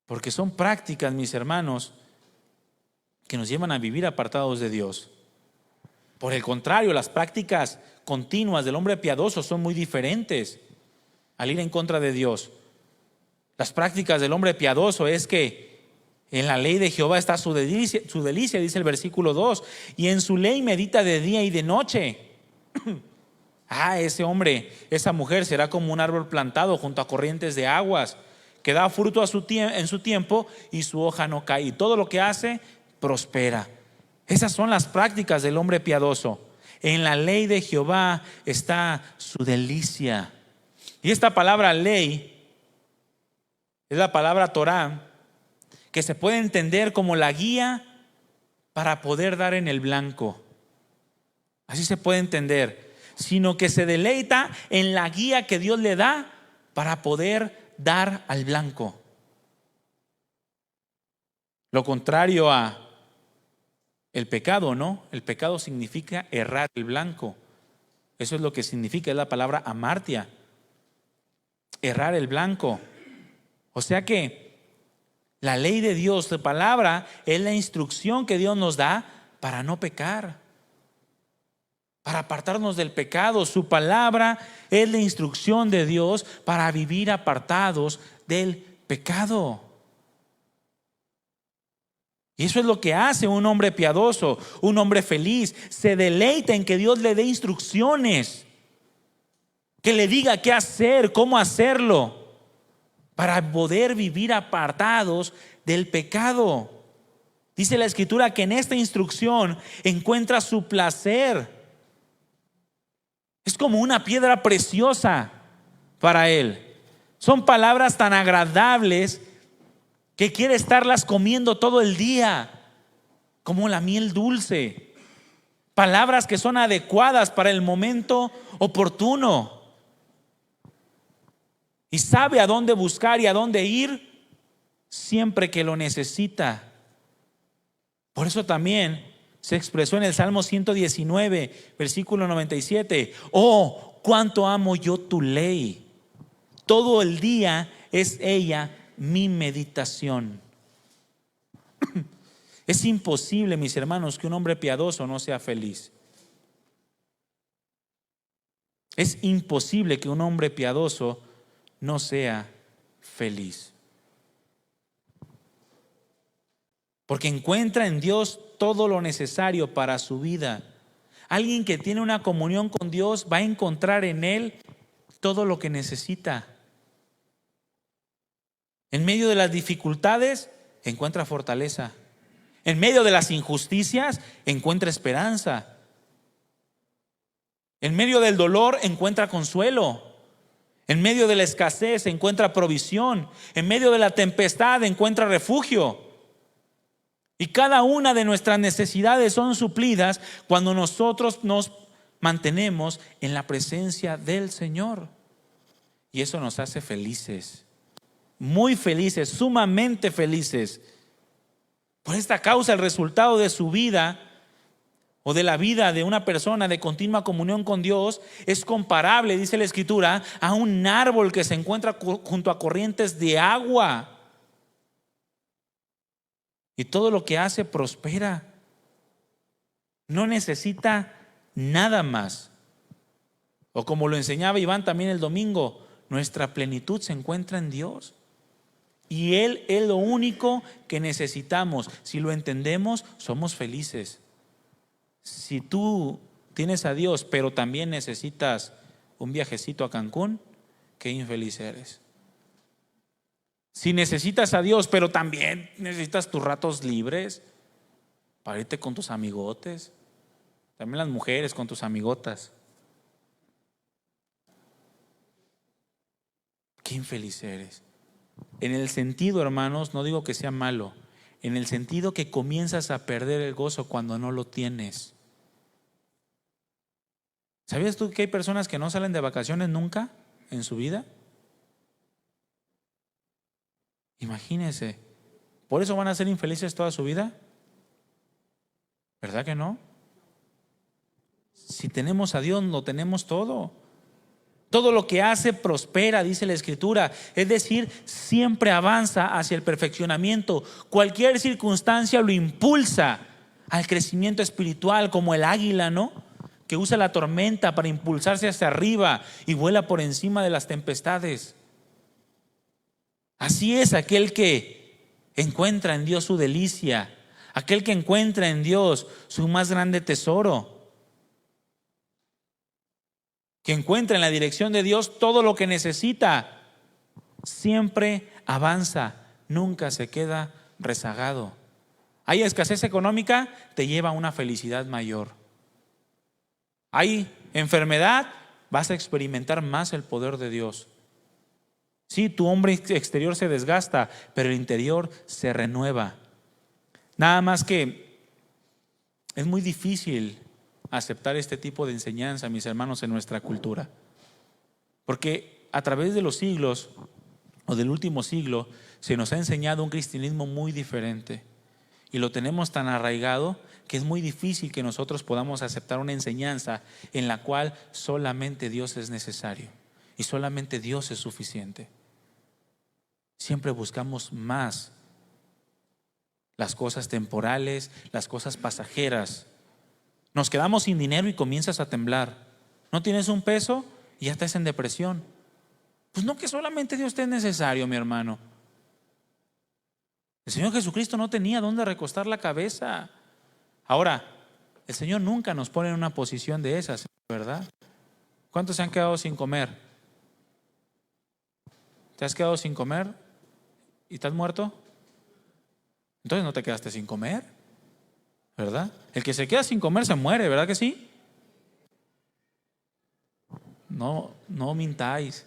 Porque son prácticas, mis hermanos, que nos llevan a vivir apartados de Dios. Por el contrario, las prácticas continuas del hombre piadoso son muy diferentes al ir en contra de Dios. Las prácticas del hombre piadoso es que en la ley de Jehová está su delicia, dice el versículo 2, y en su ley medita de día y de noche. Ese hombre, esa mujer será como un árbol plantado junto a corrientes de aguas, que da fruto en su tiempo y su hoja no cae, y todo lo que hace prospera. Esas son las prácticas del hombre piadoso. En la ley de Jehová está su delicia. Y esta palabra ley es la palabra Torah, que se puede entender como la guía para poder dar en el blanco. Así se puede entender. Sino que se deleita en la guía que Dios le da para poder dar al blanco. lo contrario a el pecado, ¿no? El pecado significa errar el blanco. Eso es lo que significa, es la palabra amartia. Errar el blanco. O sea que la ley de Dios, la palabra, es la instrucción que Dios nos da para no pecar, para apartarnos del pecado. Su palabra es la instrucción de Dios para vivir apartados del pecado. Y eso es lo que hace un hombre piadoso, un hombre feliz. Se deleita en que Dios le dé instrucciones, que le diga qué hacer, cómo hacerlo, para poder vivir apartados del pecado. Dice la Escritura que en esta instrucción encuentra su placer. Es como una piedra preciosa para él. Son palabras tan agradables que quiere estarlas comiendo todo el día, como la miel dulce. Palabras que son adecuadas para el momento oportuno. Y sabe a dónde buscar y a dónde ir siempre que lo necesita. Por eso también se expresó en el Salmo 119, versículo 97. Oh, cuánto amo yo tu ley. Todo el día es ella mi meditación. Es imposible, mis hermanos, que un hombre piadoso no sea feliz. Es imposible que un hombre piadoso no sea feliz. Porque encuentra en Dios todo lo necesario para su vida. Alguien que tiene una comunión con Dios va a encontrar en Él todo lo que necesita. En medio de las dificultades encuentra fortaleza. En medio de las injusticias encuentra esperanza. En medio del dolor encuentra consuelo. En medio de la escasez encuentra provisión. En medio de la tempestad encuentra refugio. Y cada una de nuestras necesidades son suplidas cuando nosotros nos mantenemos en la presencia del Señor. Y eso nos hace felices. Muy felices, sumamente felices. Por esta causa, el resultado de su vida o de la vida de una persona de continua comunión con Dios es comparable, dice la Escritura, a un árbol que se encuentra junto a corrientes de agua. Y todo lo que hace prospera. No necesita nada más. O como lo enseñaba Iván también el domingo, nuestra plenitud se encuentra en Dios. Y Él es lo único que necesitamos. Si lo entendemos, somos felices. Si tú tienes a Dios, pero también necesitas un viajecito a Cancún, qué infeliz eres. Si necesitas a Dios, pero también necesitas tus ratos libres para irte con tus amigotes, también las mujeres con tus amigotas, qué infeliz eres. En el sentido, hermanos, no digo que sea malo, en el sentido que comienzas a perder el gozo cuando no lo tienes. ¿Sabías tú que hay personas que no salen de vacaciones nunca en su vida? Imagínense, ¿por eso van a ser infelices toda su vida? ¿Verdad que no? Si tenemos a Dios, lo tenemos todo. Todo lo que hace prospera, dice la Escritura. Es decir, siempre avanza hacia el perfeccionamiento. Cualquier circunstancia lo impulsa al crecimiento espiritual, como el águila, ¿no? Que usa la tormenta para impulsarse hacia arriba y vuela por encima de las tempestades. Así es aquel que encuentra en Dios su delicia, aquel que encuentra en Dios su más grande tesoro, que encuentra en la dirección de Dios todo lo que necesita. Siempre avanza, nunca se queda rezagado. Hay escasez económica, te lleva a una felicidad mayor. Hay enfermedad, vas a experimentar más el poder de Dios. Sí, tu hombre exterior se desgasta, pero el interior se renueva. Nada más que es muy difícil aceptar este tipo de enseñanza, mis hermanos, en nuestra cultura. Porque a través de los siglos o del último siglo se nos ha enseñado un cristianismo muy diferente. y lo tenemos tan arraigado que es muy difícil que nosotros podamos aceptar una enseñanza en la cual solamente Dios es necesario y solamente Dios es suficiente. Siempre buscamos más las cosas temporales, las cosas pasajeras. Nos quedamos sin dinero y comienzas a temblar. No tienes un peso y ya estás en depresión. Pues no, que solamente Dios es necesario, mi hermano. El Señor Jesucristo no tenía dónde recostar la cabeza. Ahora, el Señor nunca nos pone en una posición de esas, ¿verdad? ¿Cuántos se han quedado sin comer? ¿Te has quedado sin comer y estás muerto? Entonces no te quedaste sin comer, ¿verdad? El que se queda sin comer se muere, ¿verdad que sí? No mintáis.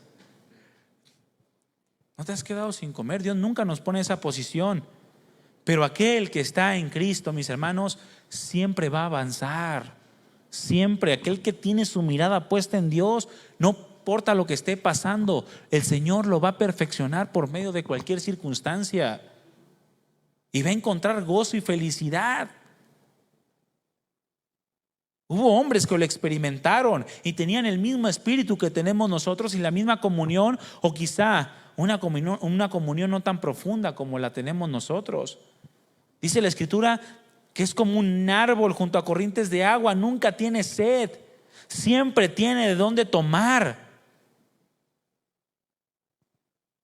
No te has quedado sin comer. Dios nunca nos pone en esa posición. Pero aquel que está en Cristo, mis hermanos, siempre va a avanzar. Siempre. Aquel que tiene su mirada puesta en Dios, no importa lo que esté pasando, el Señor lo va a perfeccionar por medio de cualquier circunstancia. Y va a encontrar gozo y felicidad. Hubo hombres que lo experimentaron y tenían el mismo espíritu que tenemos nosotros y la misma comunión, o quizá una comunión no tan profunda como la tenemos nosotros. Dice la Escritura que es como un árbol junto a corrientes de agua, nunca tiene sed, siempre tiene de dónde tomar.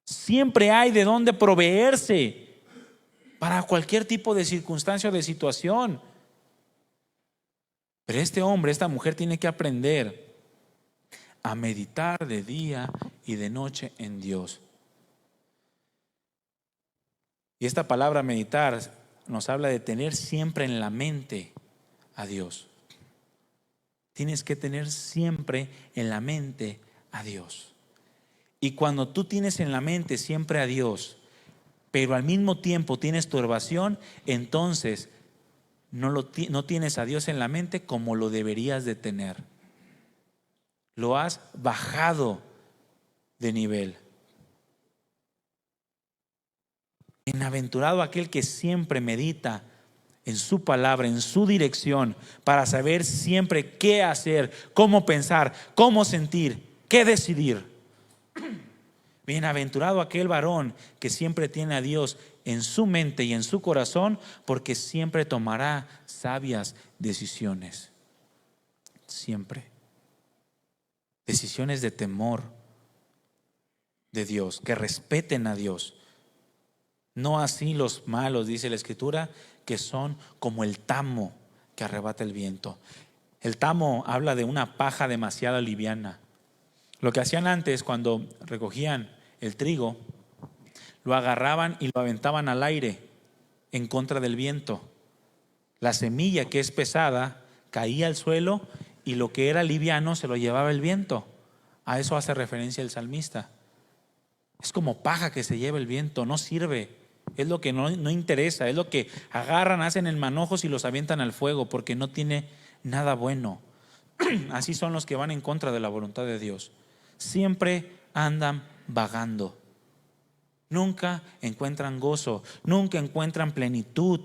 Siempre hay de dónde proveerse para cualquier tipo de circunstancia o de situación. Pero este hombre, esta mujer tiene que aprender a meditar de día y de noche en Dios. Y esta palabra meditar nos habla de tener siempre en la mente a Dios. Tienes que tener siempre en la mente a Dios. Y cuando tú tienes en la mente siempre a Dios, pero al mismo tiempo tienes turbación, entonces no tienes a Dios en la mente como lo deberías de tener. Lo has bajado de nivel. Bienaventurado aquel que siempre medita en su palabra, en su dirección, para saber siempre qué hacer, cómo pensar, cómo sentir, qué decidir. Bienaventurado aquel varón que siempre tiene a Dios en su mente y en su corazón, porque siempre tomará sabias decisiones. Siempre. Decisiones de temor de Dios, que respeten a Dios. No así los malos, dice la Escritura, que son como el tamo que arrebata el viento. El tamo habla de una paja demasiado liviana. Lo que hacían antes cuando recogían el trigo, lo agarraban y lo aventaban al aire en contra del viento. La semilla, que es pesada, caía al suelo y lo que era liviano se lo llevaba el viento. A eso hace referencia el salmista. Es como paja que se lleva el viento, no sirve. Es lo que no interesa, es lo que agarran, hacen en manojos y los avientan al fuego porque no tiene nada bueno. Así son los que van en contra de la voluntad de Dios. Siempre andan vagando. Nunca encuentran gozo, nunca encuentran plenitud.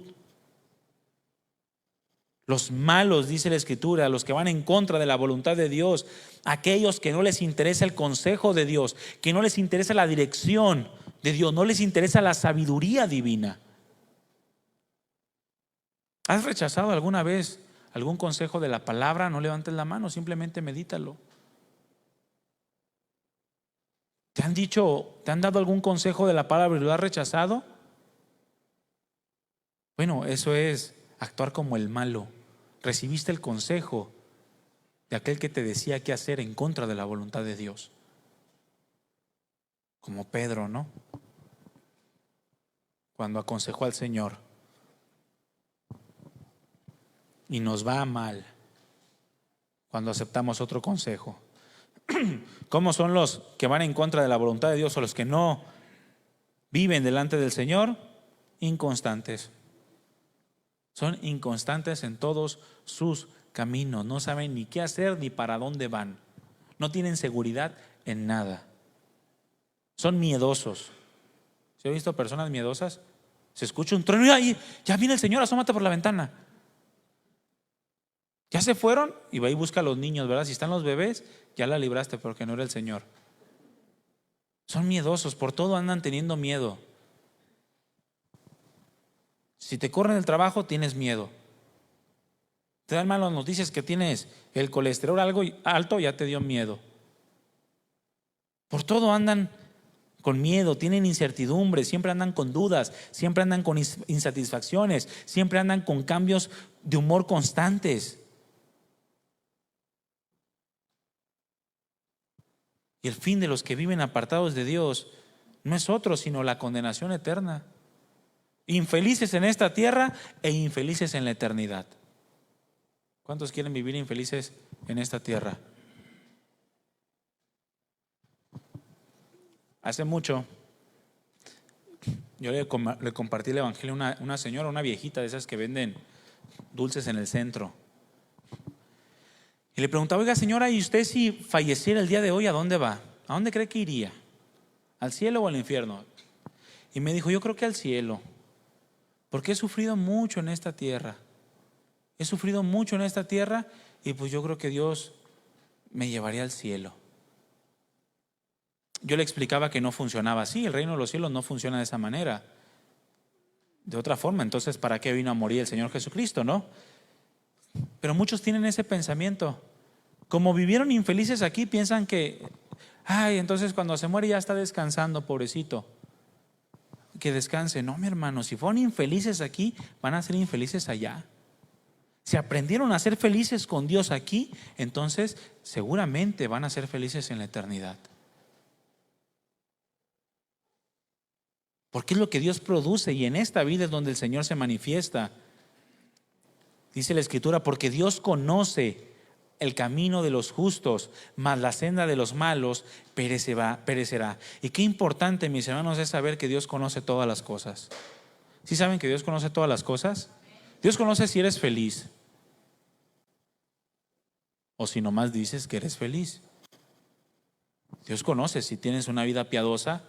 Los malos, dice la Escritura, los que van en contra de la voluntad de Dios, aquellos que no les interesa el consejo de Dios, que no les interesa la dirección de Dios, no les interesa la sabiduría divina. ¿Has rechazado alguna vez algún consejo de la palabra? No levantes la mano, simplemente medítalo. ¿Te han dado algún consejo de la palabra y lo has rechazado? Bueno, eso es actuar como el malo. Recibiste el consejo de aquel que te decía qué hacer en contra de la voluntad de Dios. Como Pedro, ¿no? Cuando aconsejó al Señor. Y nos va mal cuando aceptamos otro consejo. ¿Cómo son los que van en contra de la voluntad de Dios o los que no viven delante del Señor? Inconstantes. Son inconstantes en todos sus caminos. No saben ni qué hacer ni para dónde van. No tienen seguridad en nada. Son miedosos. ¿Se ha visto personas miedosas? Se escucha un trueno y ahí, ya viene el Señor, asómate por la ventana. Ya se fueron y va y busca a los niños, ¿verdad? Si están los bebés, ya la libraste porque no era el Señor. Son miedosos, por todo andan teniendo miedo. Si te corren el trabajo, tienes miedo. Te dan malas noticias que tienes el colesterol algo alto, ya te dio miedo. Por todo andan con miedo, tienen incertidumbre, siempre andan con dudas, siempre andan con insatisfacciones, siempre andan con cambios de humor constantes. Y el fin de los que viven apartados de Dios no es otro sino la condenación eterna. Infelices en esta tierra e infelices en la eternidad. ¿Cuántos quieren vivir infelices en esta tierra? Hace mucho yo le compartí el evangelio a una señora, una viejita de esas que venden dulces en el centro. Y le preguntaba, oiga señora, ¿y usted si falleciera el día de hoy, a dónde va? ¿A dónde cree que iría? ¿Al cielo o al infierno? Y me dijo, yo creo que al cielo, porque he sufrido mucho en esta tierra. He sufrido mucho en esta tierra y pues yo creo que Dios me llevaría al cielo. Yo le explicaba que no funcionaba así, el reino de los cielos no funciona de esa manera. De otra forma, entonces, ¿para qué vino a morir el Señor Jesucristo, no? Pero muchos tienen ese pensamiento. Como vivieron infelices aquí, piensan que, entonces cuando se muere ya está descansando, pobrecito. Que descanse. No, mi hermano, si fueron infelices aquí, van a ser infelices allá. Si aprendieron a ser felices con Dios aquí, entonces seguramente van a ser felices en la eternidad. Porque es lo que Dios produce y en esta vida es donde el Señor se manifiesta. Dice la Escritura, porque Dios conoce el camino de los justos, mas la senda de los malos perecerá. Y qué importante, mis hermanos, es saber que Dios conoce todas las cosas. ¿Sí saben que Dios conoce todas las cosas? Dios conoce si eres feliz o si nomás dices que eres feliz. Dios conoce si tienes una vida piadosa,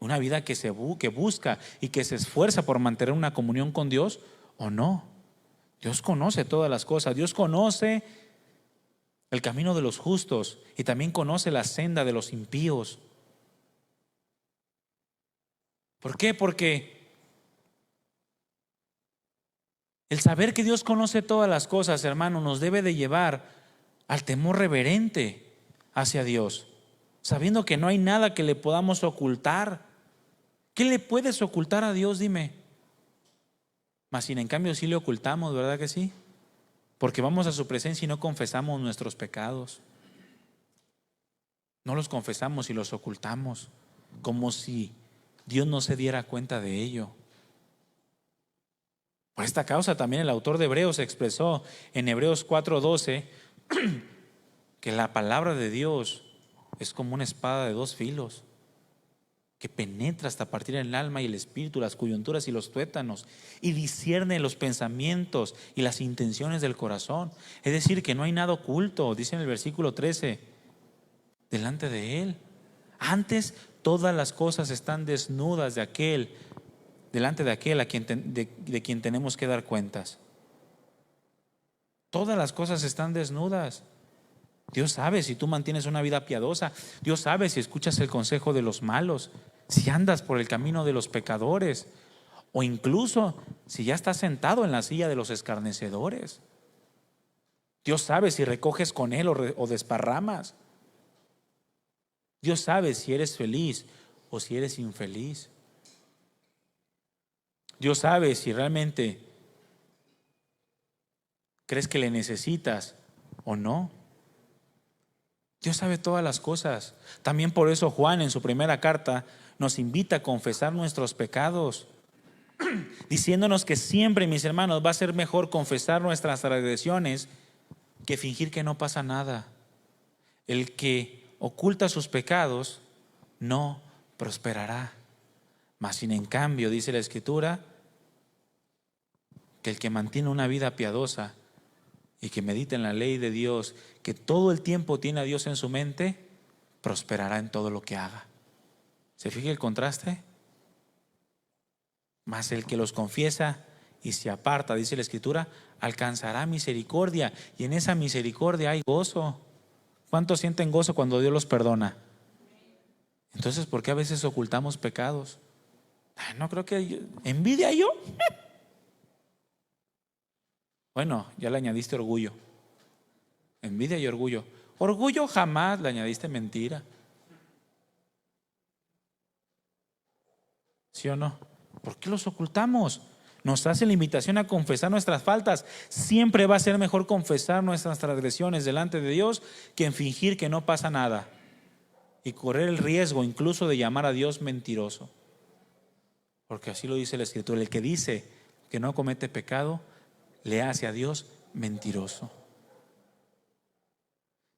una vida que busca y que se esfuerza por mantener una comunión con Dios o no. Dios conoce todas las cosas. Dios conoce el camino de los justos y también conoce la senda de los impíos. ¿Por qué? Porque el saber que Dios conoce todas las cosas, hermano, nos debe de llevar al temor reverente hacia Dios, sabiendo que no hay nada que le podamos ocultar. ¿Qué le puedes ocultar a Dios? Dime. Mas sin en cambio sí le ocultamos, ¿verdad que sí? Porque vamos a su presencia y no confesamos nuestros pecados. No los confesamos y los ocultamos, como si Dios no se diera cuenta de ello. Por esta causa también el autor de Hebreos expresó en Hebreos 4:12 que la palabra de Dios es como una espada de dos filos que penetra hasta partir el alma y el espíritu, las coyunturas y los tuétanos, y discierne los pensamientos y las intenciones del corazón. Es decir, que no hay nada oculto, dice en el versículo 13, delante de Él. Antes todas las cosas están desnudas delante de aquel de quien tenemos que dar cuentas. Todas las cosas están desnudas. Dios sabe si tú mantienes una vida piadosa. Dios sabe si escuchas el consejo de los malos, si andas por el camino de los pecadores, o incluso si ya estás sentado en la silla de los escarnecedores. Dios sabe si recoges con Él o desparramas. Dios sabe si eres feliz o si eres infeliz. Dios sabe si realmente crees que le necesitas o no. Dios sabe todas las cosas. También por eso Juan en su primera carta nos invita a confesar nuestros pecados, diciéndonos que siempre, mis hermanos, va a ser mejor confesar nuestras transgresiones que fingir que no pasa nada. El que oculta sus pecados no prosperará. Mas sin en cambio, dice la Escritura, que el que mantiene una vida piadosa y que medita en la ley de Dios, que todo el tiempo tiene a Dios en su mente, prosperará en todo lo que haga. ¿Se fija el contraste? Mas el que los confiesa y se aparta, dice la Escritura, alcanzará misericordia, y en esa misericordia hay gozo. ¿Cuántos sienten gozo cuando Dios los perdona? Entonces, ¿por qué a veces ocultamos pecados? No creo que envidia yo. Bueno, ya le añadiste orgullo. Envidia y orgullo. Orgullo jamás, le añadiste mentira. ¿Sí o no? ¿Por qué los ocultamos? Nos hace la invitación a confesar nuestras faltas. Siempre va a ser mejor confesar nuestras transgresiones delante de Dios que en fingir que no pasa nada y correr el riesgo incluso de llamar a Dios mentiroso. Porque así lo dice la Escritura: el que dice que no comete pecado le hace a Dios mentiroso.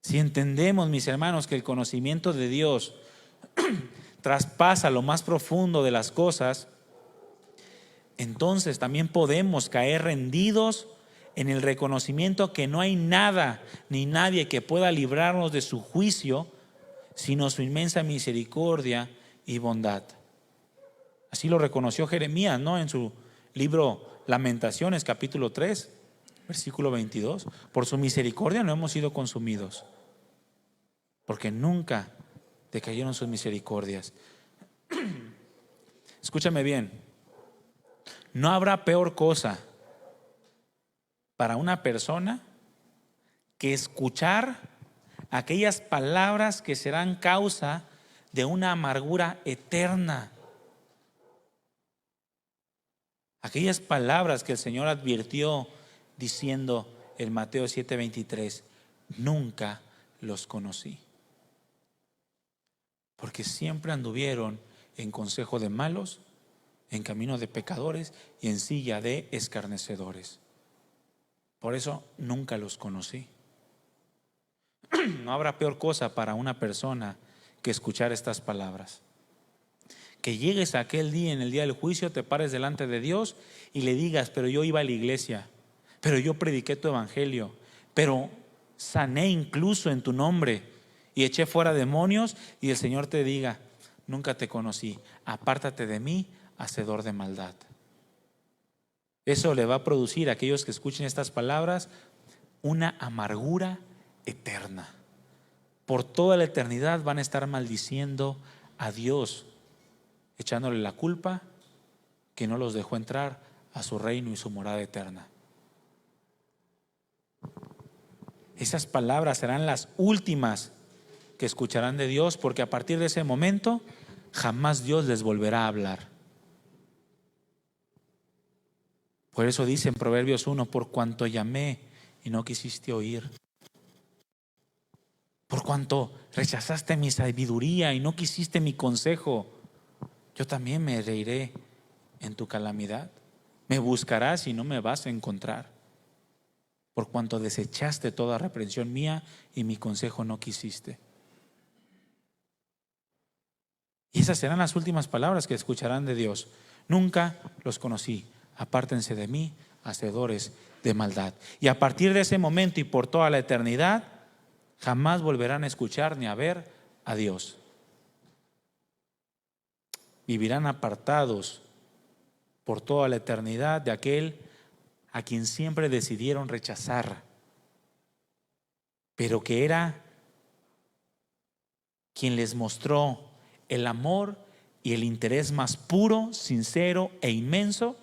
Si entendemos, mis hermanos, que el conocimiento de Dios traspasa lo más profundo de las cosas, entonces también podemos caer rendidos en el reconocimiento que no hay nada ni nadie que pueda librarnos de su juicio, sino su inmensa misericordia y bondad. Así lo reconoció Jeremías, ¿no? En su libro Lamentaciones, capítulo 3, versículo 22. Por su misericordia no hemos sido consumidos, porque nunca decayeron sus misericordias. Escúchame bien, no habrá peor cosa para una persona que escuchar aquellas palabras que serán causa de una amargura eterna. Aquellas palabras que el Señor advirtió diciendo en Mateo 7:23, nunca los conocí. Porque siempre anduvieron en consejo de malos, en camino de pecadores y en silla de escarnecedores. Por eso nunca los conocí. No habrá peor cosa para una persona que escuchar estas palabras. Que llegues a aquel día, en el día del juicio, te pares delante de Dios y le digas: pero yo iba a la iglesia, pero yo prediqué tu evangelio, pero sané incluso en tu nombre y eché fuera demonios, y el Señor te diga: nunca te conocí, apártate de mí, hacedor de maldad. Eso le va a producir a aquellos que escuchen estas palabras una amargura eterna. Por toda la eternidad van a estar maldiciendo a Dios, echándole la culpa que no los dejó entrar a su reino y su morada eterna. Esas palabras serán las últimas que escucharán de Dios, porque a partir de ese momento jamás Dios les volverá a hablar. Por eso dice en Proverbios 1: por cuanto llamé y no quisiste oír, por cuanto rechazaste mi sabiduría y no quisiste mi consejo, yo también me reiré en tu calamidad. Me buscarás y no me vas a encontrar, por cuanto desechaste toda reprensión mía y mi consejo no quisiste. Y esas serán las últimas palabras que escucharán de Dios: nunca los conocí, apártense de mí, hacedores de maldad. Y a partir de ese momento y por toda la eternidad, jamás volverán a escuchar ni a ver a Dios. Vivirán apartados por toda la eternidad de aquel a quien siempre decidieron rechazar, pero que era quien les mostró el amor y el interés más puro, sincero e inmenso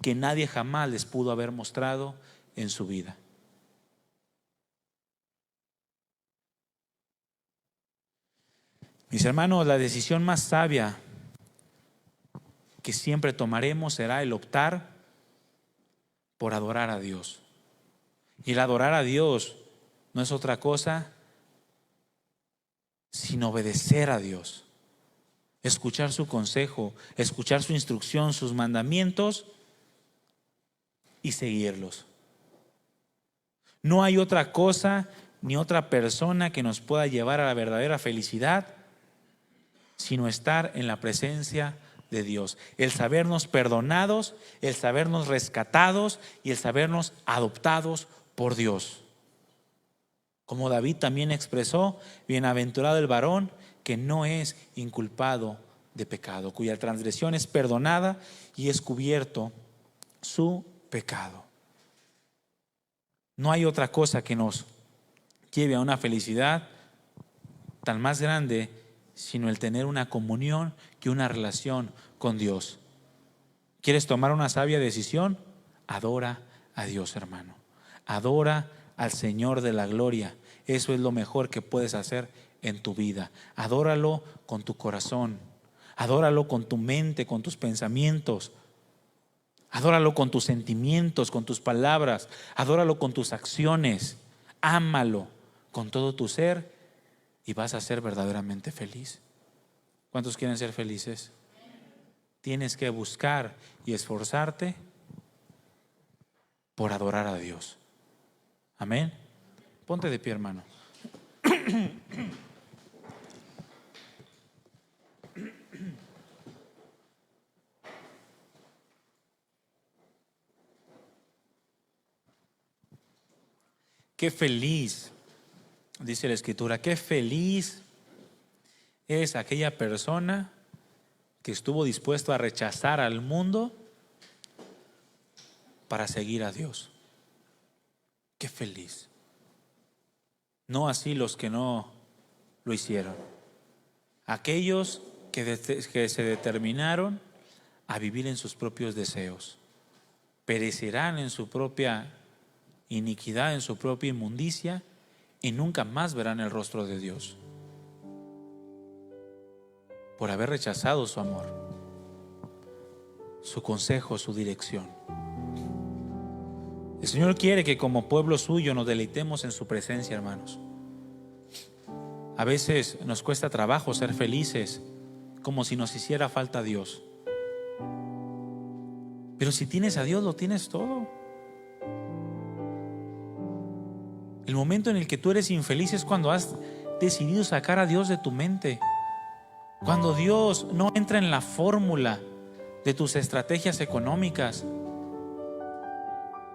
que nadie jamás les pudo haber mostrado en su vida. Mis hermanos, la decisión más sabia que siempre tomaremos será el optar por adorar a Dios. Y el adorar a Dios no es otra cosa sino obedecer a Dios, escuchar su consejo, escuchar su instrucción, sus mandamientos y seguirlos. No hay otra cosa ni otra persona que nos pueda llevar a la verdadera felicidad sino estar en la presencia de Dios, el sabernos perdonados, el sabernos rescatados y el sabernos adoptados por Dios. Como David también expresó: bienaventurado el varón que no es inculpado de pecado, cuya transgresión es perdonada y es cubierto su pecado. No hay otra cosa que nos lleve a una felicidad tan más grande, sino el tener una comunión y una relación con Dios. ¿Quieres tomar una sabia decisión? Adora a Dios, hermano. Adora al Señor de la gloria. Eso es lo mejor que puedes hacer en tu vida. Adóralo con tu corazón. Adóralo con tu mente, con tus pensamientos. Adóralo con tus sentimientos, con tus palabras. Adóralo con tus acciones. Ámalo con todo tu ser y vas a ser verdaderamente feliz. ¿Cuántos quieren ser felices? Tienes que buscar y esforzarte por adorar a Dios. Amén. Ponte de pie, hermano. Qué feliz, dice la Escritura, qué feliz es aquella persona que estuvo dispuesto a rechazar al mundo para seguir a Dios. Qué feliz. No así los que no lo hicieron. Aquellos que se determinaron a vivir en sus propios deseos. Perecerán en su propia iniquidad, en su propia inmundicia, y nunca más verán el rostro de Dios por haber rechazado su amor, su consejo, su dirección. El Señor quiere que como pueblo suyo nos deleitemos en su presencia, hermanos. A veces nos cuesta trabajo ser felices, como si nos hiciera falta Dios. Pero si tienes a Dios, lo tienes todo. El momento en el que tú eres infeliz es cuando has decidido sacar a Dios de tu mente. Cuando Dios no entra en la fórmula de tus estrategias económicas.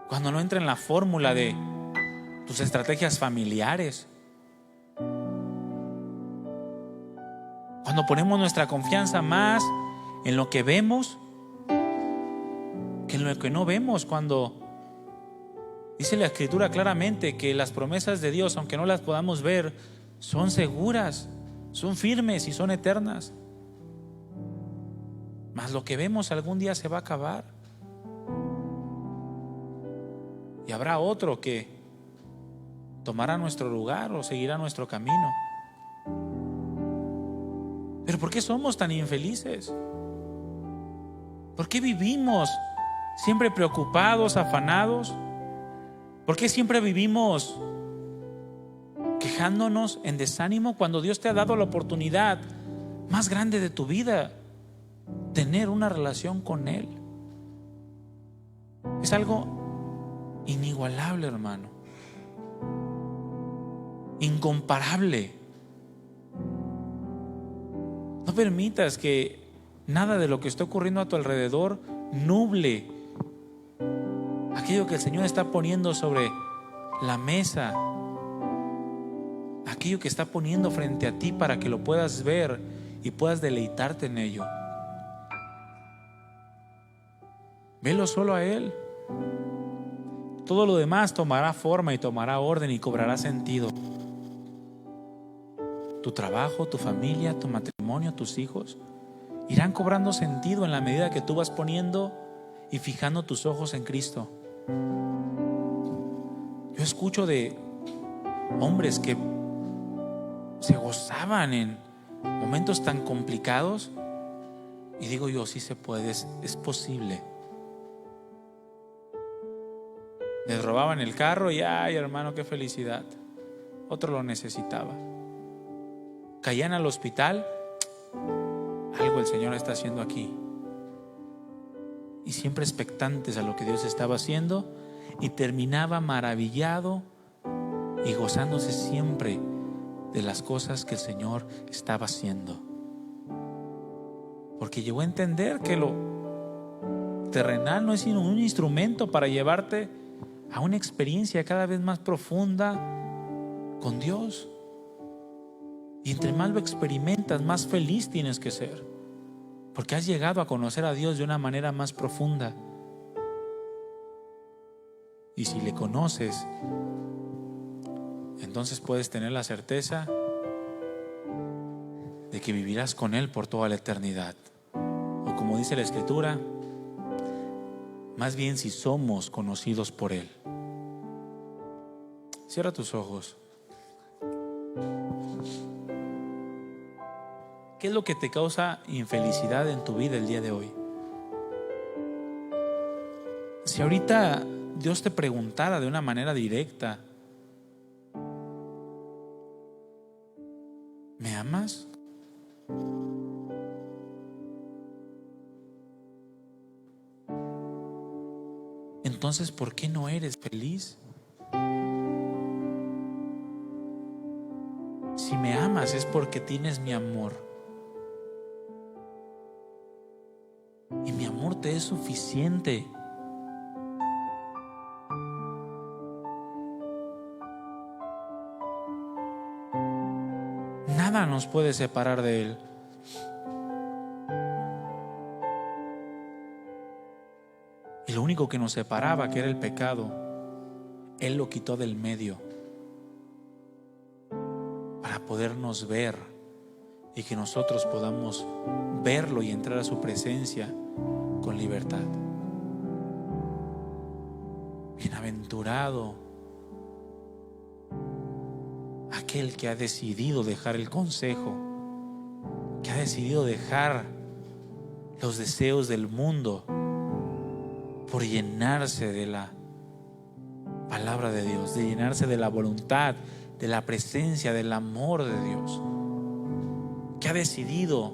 Cuando no entra en la fórmula de tus estrategias familiares. Cuando ponemos nuestra confianza más en lo que vemos que en lo que no vemos. Cuando dice la Escritura claramente que las promesas de Dios, aunque no las podamos ver, son seguras, son firmes y son eternas. Mas lo que vemos algún día se va a acabar. Y habrá otro que tomará nuestro lugar o seguirá nuestro camino. Pero ¿por qué somos tan infelices? ¿Por qué vivimos siempre preocupados, afanados? ¿Por qué siempre vivimos quejándonos en desánimo cuando Dios te ha dado la oportunidad más grande de tu vida, tener una relación con Él? Es algo inigualable, hermano, incomparable. No permitas que nada de lo que está ocurriendo a tu alrededor nuble aquello que el Señor está poniendo sobre la mesa, aquello que está poniendo frente a ti para que lo puedas ver y puedas deleitarte en ello. Velo solo a Él. Todo lo demás tomará forma y tomará orden y cobrará sentido. Tu trabajo, tu familia, tu matrimonio, tus hijos irán cobrando sentido en la medida que tú vas poniendo y fijando tus ojos en Cristo. Yo escucho de hombres que se gozaban en momentos tan complicados y digo yo, sí se puede, es posible. Les robaban el carro y ay, hermano, qué felicidad. Otro lo necesitaba. Caían al hospital, algo el Señor está haciendo aquí. Y siempre expectantes a lo que Dios estaba haciendo, y terminaba maravillado y gozándose siempre de las cosas que el Señor estaba haciendo. Porque llegó a entender que lo terrenal no es sino un instrumento para llevarte a una experiencia cada vez más profunda con Dios. Y entre más lo experimentas, más feliz tienes que ser. porque has llegado a conocer a Dios de una manera más profunda. Y si le conoces, entonces puedes tener la certeza de que vivirás con Él por toda la eternidad. O como dice la Escritura, más bien si somos conocidos por Él. Cierra tus ojos. ¿Qué es lo que te causa infelicidad en tu vida el día de hoy? Si ahorita Dios te preguntara de una manera directa, ¿me amas? Entonces, ¿por qué no eres feliz? Si me amas es porque tienes mi amor. Y mi amor te es suficiente. Nada nos puede separar de Él. Y lo único que nos separaba, que era el pecado, Él lo quitó del medio para podernos ver y que nosotros podamos verlo y entrar a su presencia con libertad. Bienaventurado aquel que ha decidido dejar el consejo, que ha decidido dejar los deseos del mundo por llenarse de la palabra de Dios, de llenarse de la voluntad, de la presencia, del amor de Dios, que ha decidido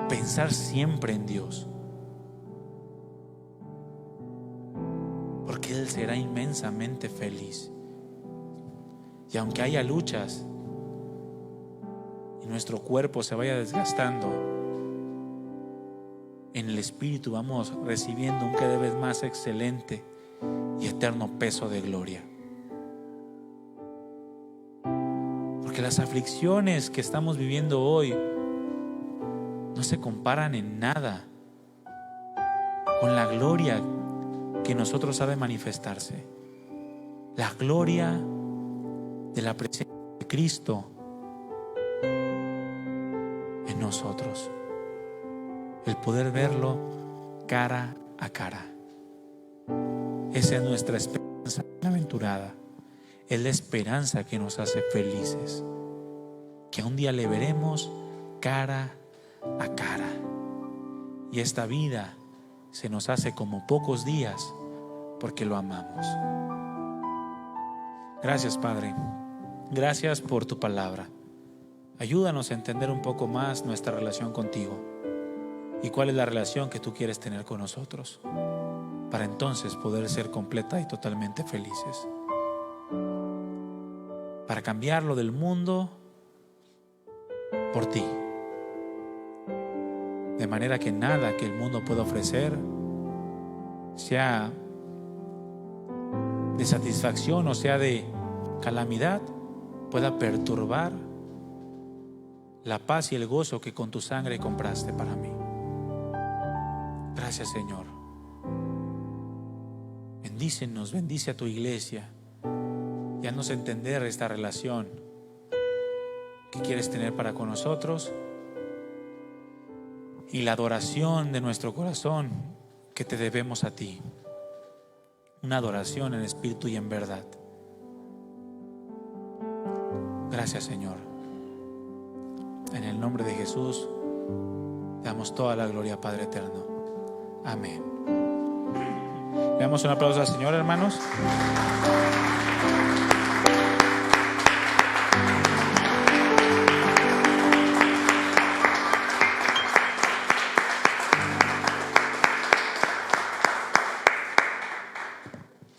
pensar siempre en Dios, porque Él será inmensamente feliz. Y aunque haya luchas y nuestro cuerpo se vaya desgastando, en el Espíritu vamos recibiendo un cada vez más excelente y eterno peso de gloria. Porque las aflicciones que estamos viviendo hoy no se comparan en nada con la gloria que nosotros ha de manifestarse. La gloria de la presencia de Cristo en nosotros. El poder verlo cara a cara. Esa es nuestra esperanza bienaventurada. Es la esperanza que nos hace felices. Que un día le veremos cara a cara. Y esta vida se nos hace como pocos días porque lo amamos. Gracias, Padre. Gracias por tu palabra. Ayúdanos a entender un poco más nuestra relación contigo y cuál es la relación que tú quieres tener con nosotros, para entonces poder ser completa y totalmente felices. Para cambiarlo del mundo por ti, de manera que nada que el mundo pueda ofrecer, sea de satisfacción o sea de calamidad, pueda perturbar la paz y el gozo que con tu sangre compraste para mí. Gracias, Señor. Bendícenos, bendice a tu iglesia y haznos entender esta relación que quieres tener para con nosotros y la adoración de nuestro corazón que te debemos a ti. Una adoración en espíritu y en verdad. Gracias, Señor. En el nombre de Jesús te damos toda la gloria, Padre eterno. Amén. Le damos un aplauso al Señor, hermanos.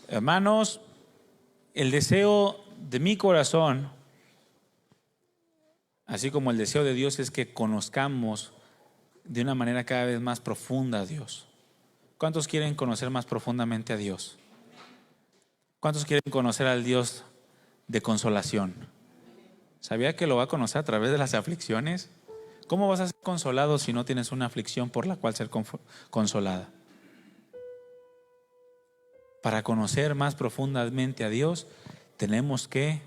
Hermanos, el deseo de mi corazón, así como el deseo de Dios, es que conozcamos de una manera cada vez más profunda a Dios. ¿Cuántos quieren conocer más profundamente a Dios? ¿Cuántos quieren conocer al Dios de consolación? ¿Sabía que lo va a conocer a través de las aflicciones? ¿Cómo vas a ser consolado si no tienes una aflicción por la cual ser consolada? Para conocer más profundamente a Dios, tenemos que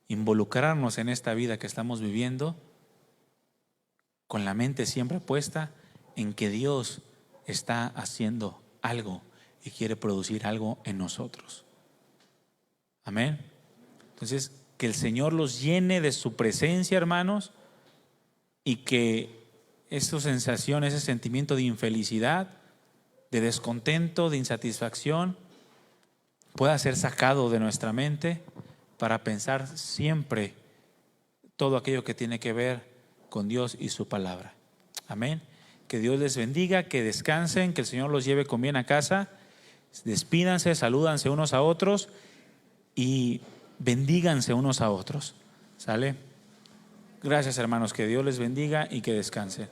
involucrarnos en esta vida que estamos viviendo con la mente siempre puesta en que Dios está haciendo algo y quiere producir algo en nosotros. Amén. Entonces, que el Señor los llene de su presencia, hermanos, y que esa sensación, ese sentimiento de infelicidad, de descontento, de insatisfacción, pueda ser sacado de nuestra mente para pensar siempre todo aquello que tiene que ver con Dios y su palabra. Amén. Que Dios les bendiga, que descansen, que el Señor los lleve con bien a casa. Despídanse, salúdanse unos a otros y bendíganse unos a otros. ¿Sale? Gracias, hermanos, que Dios les bendiga y que descansen.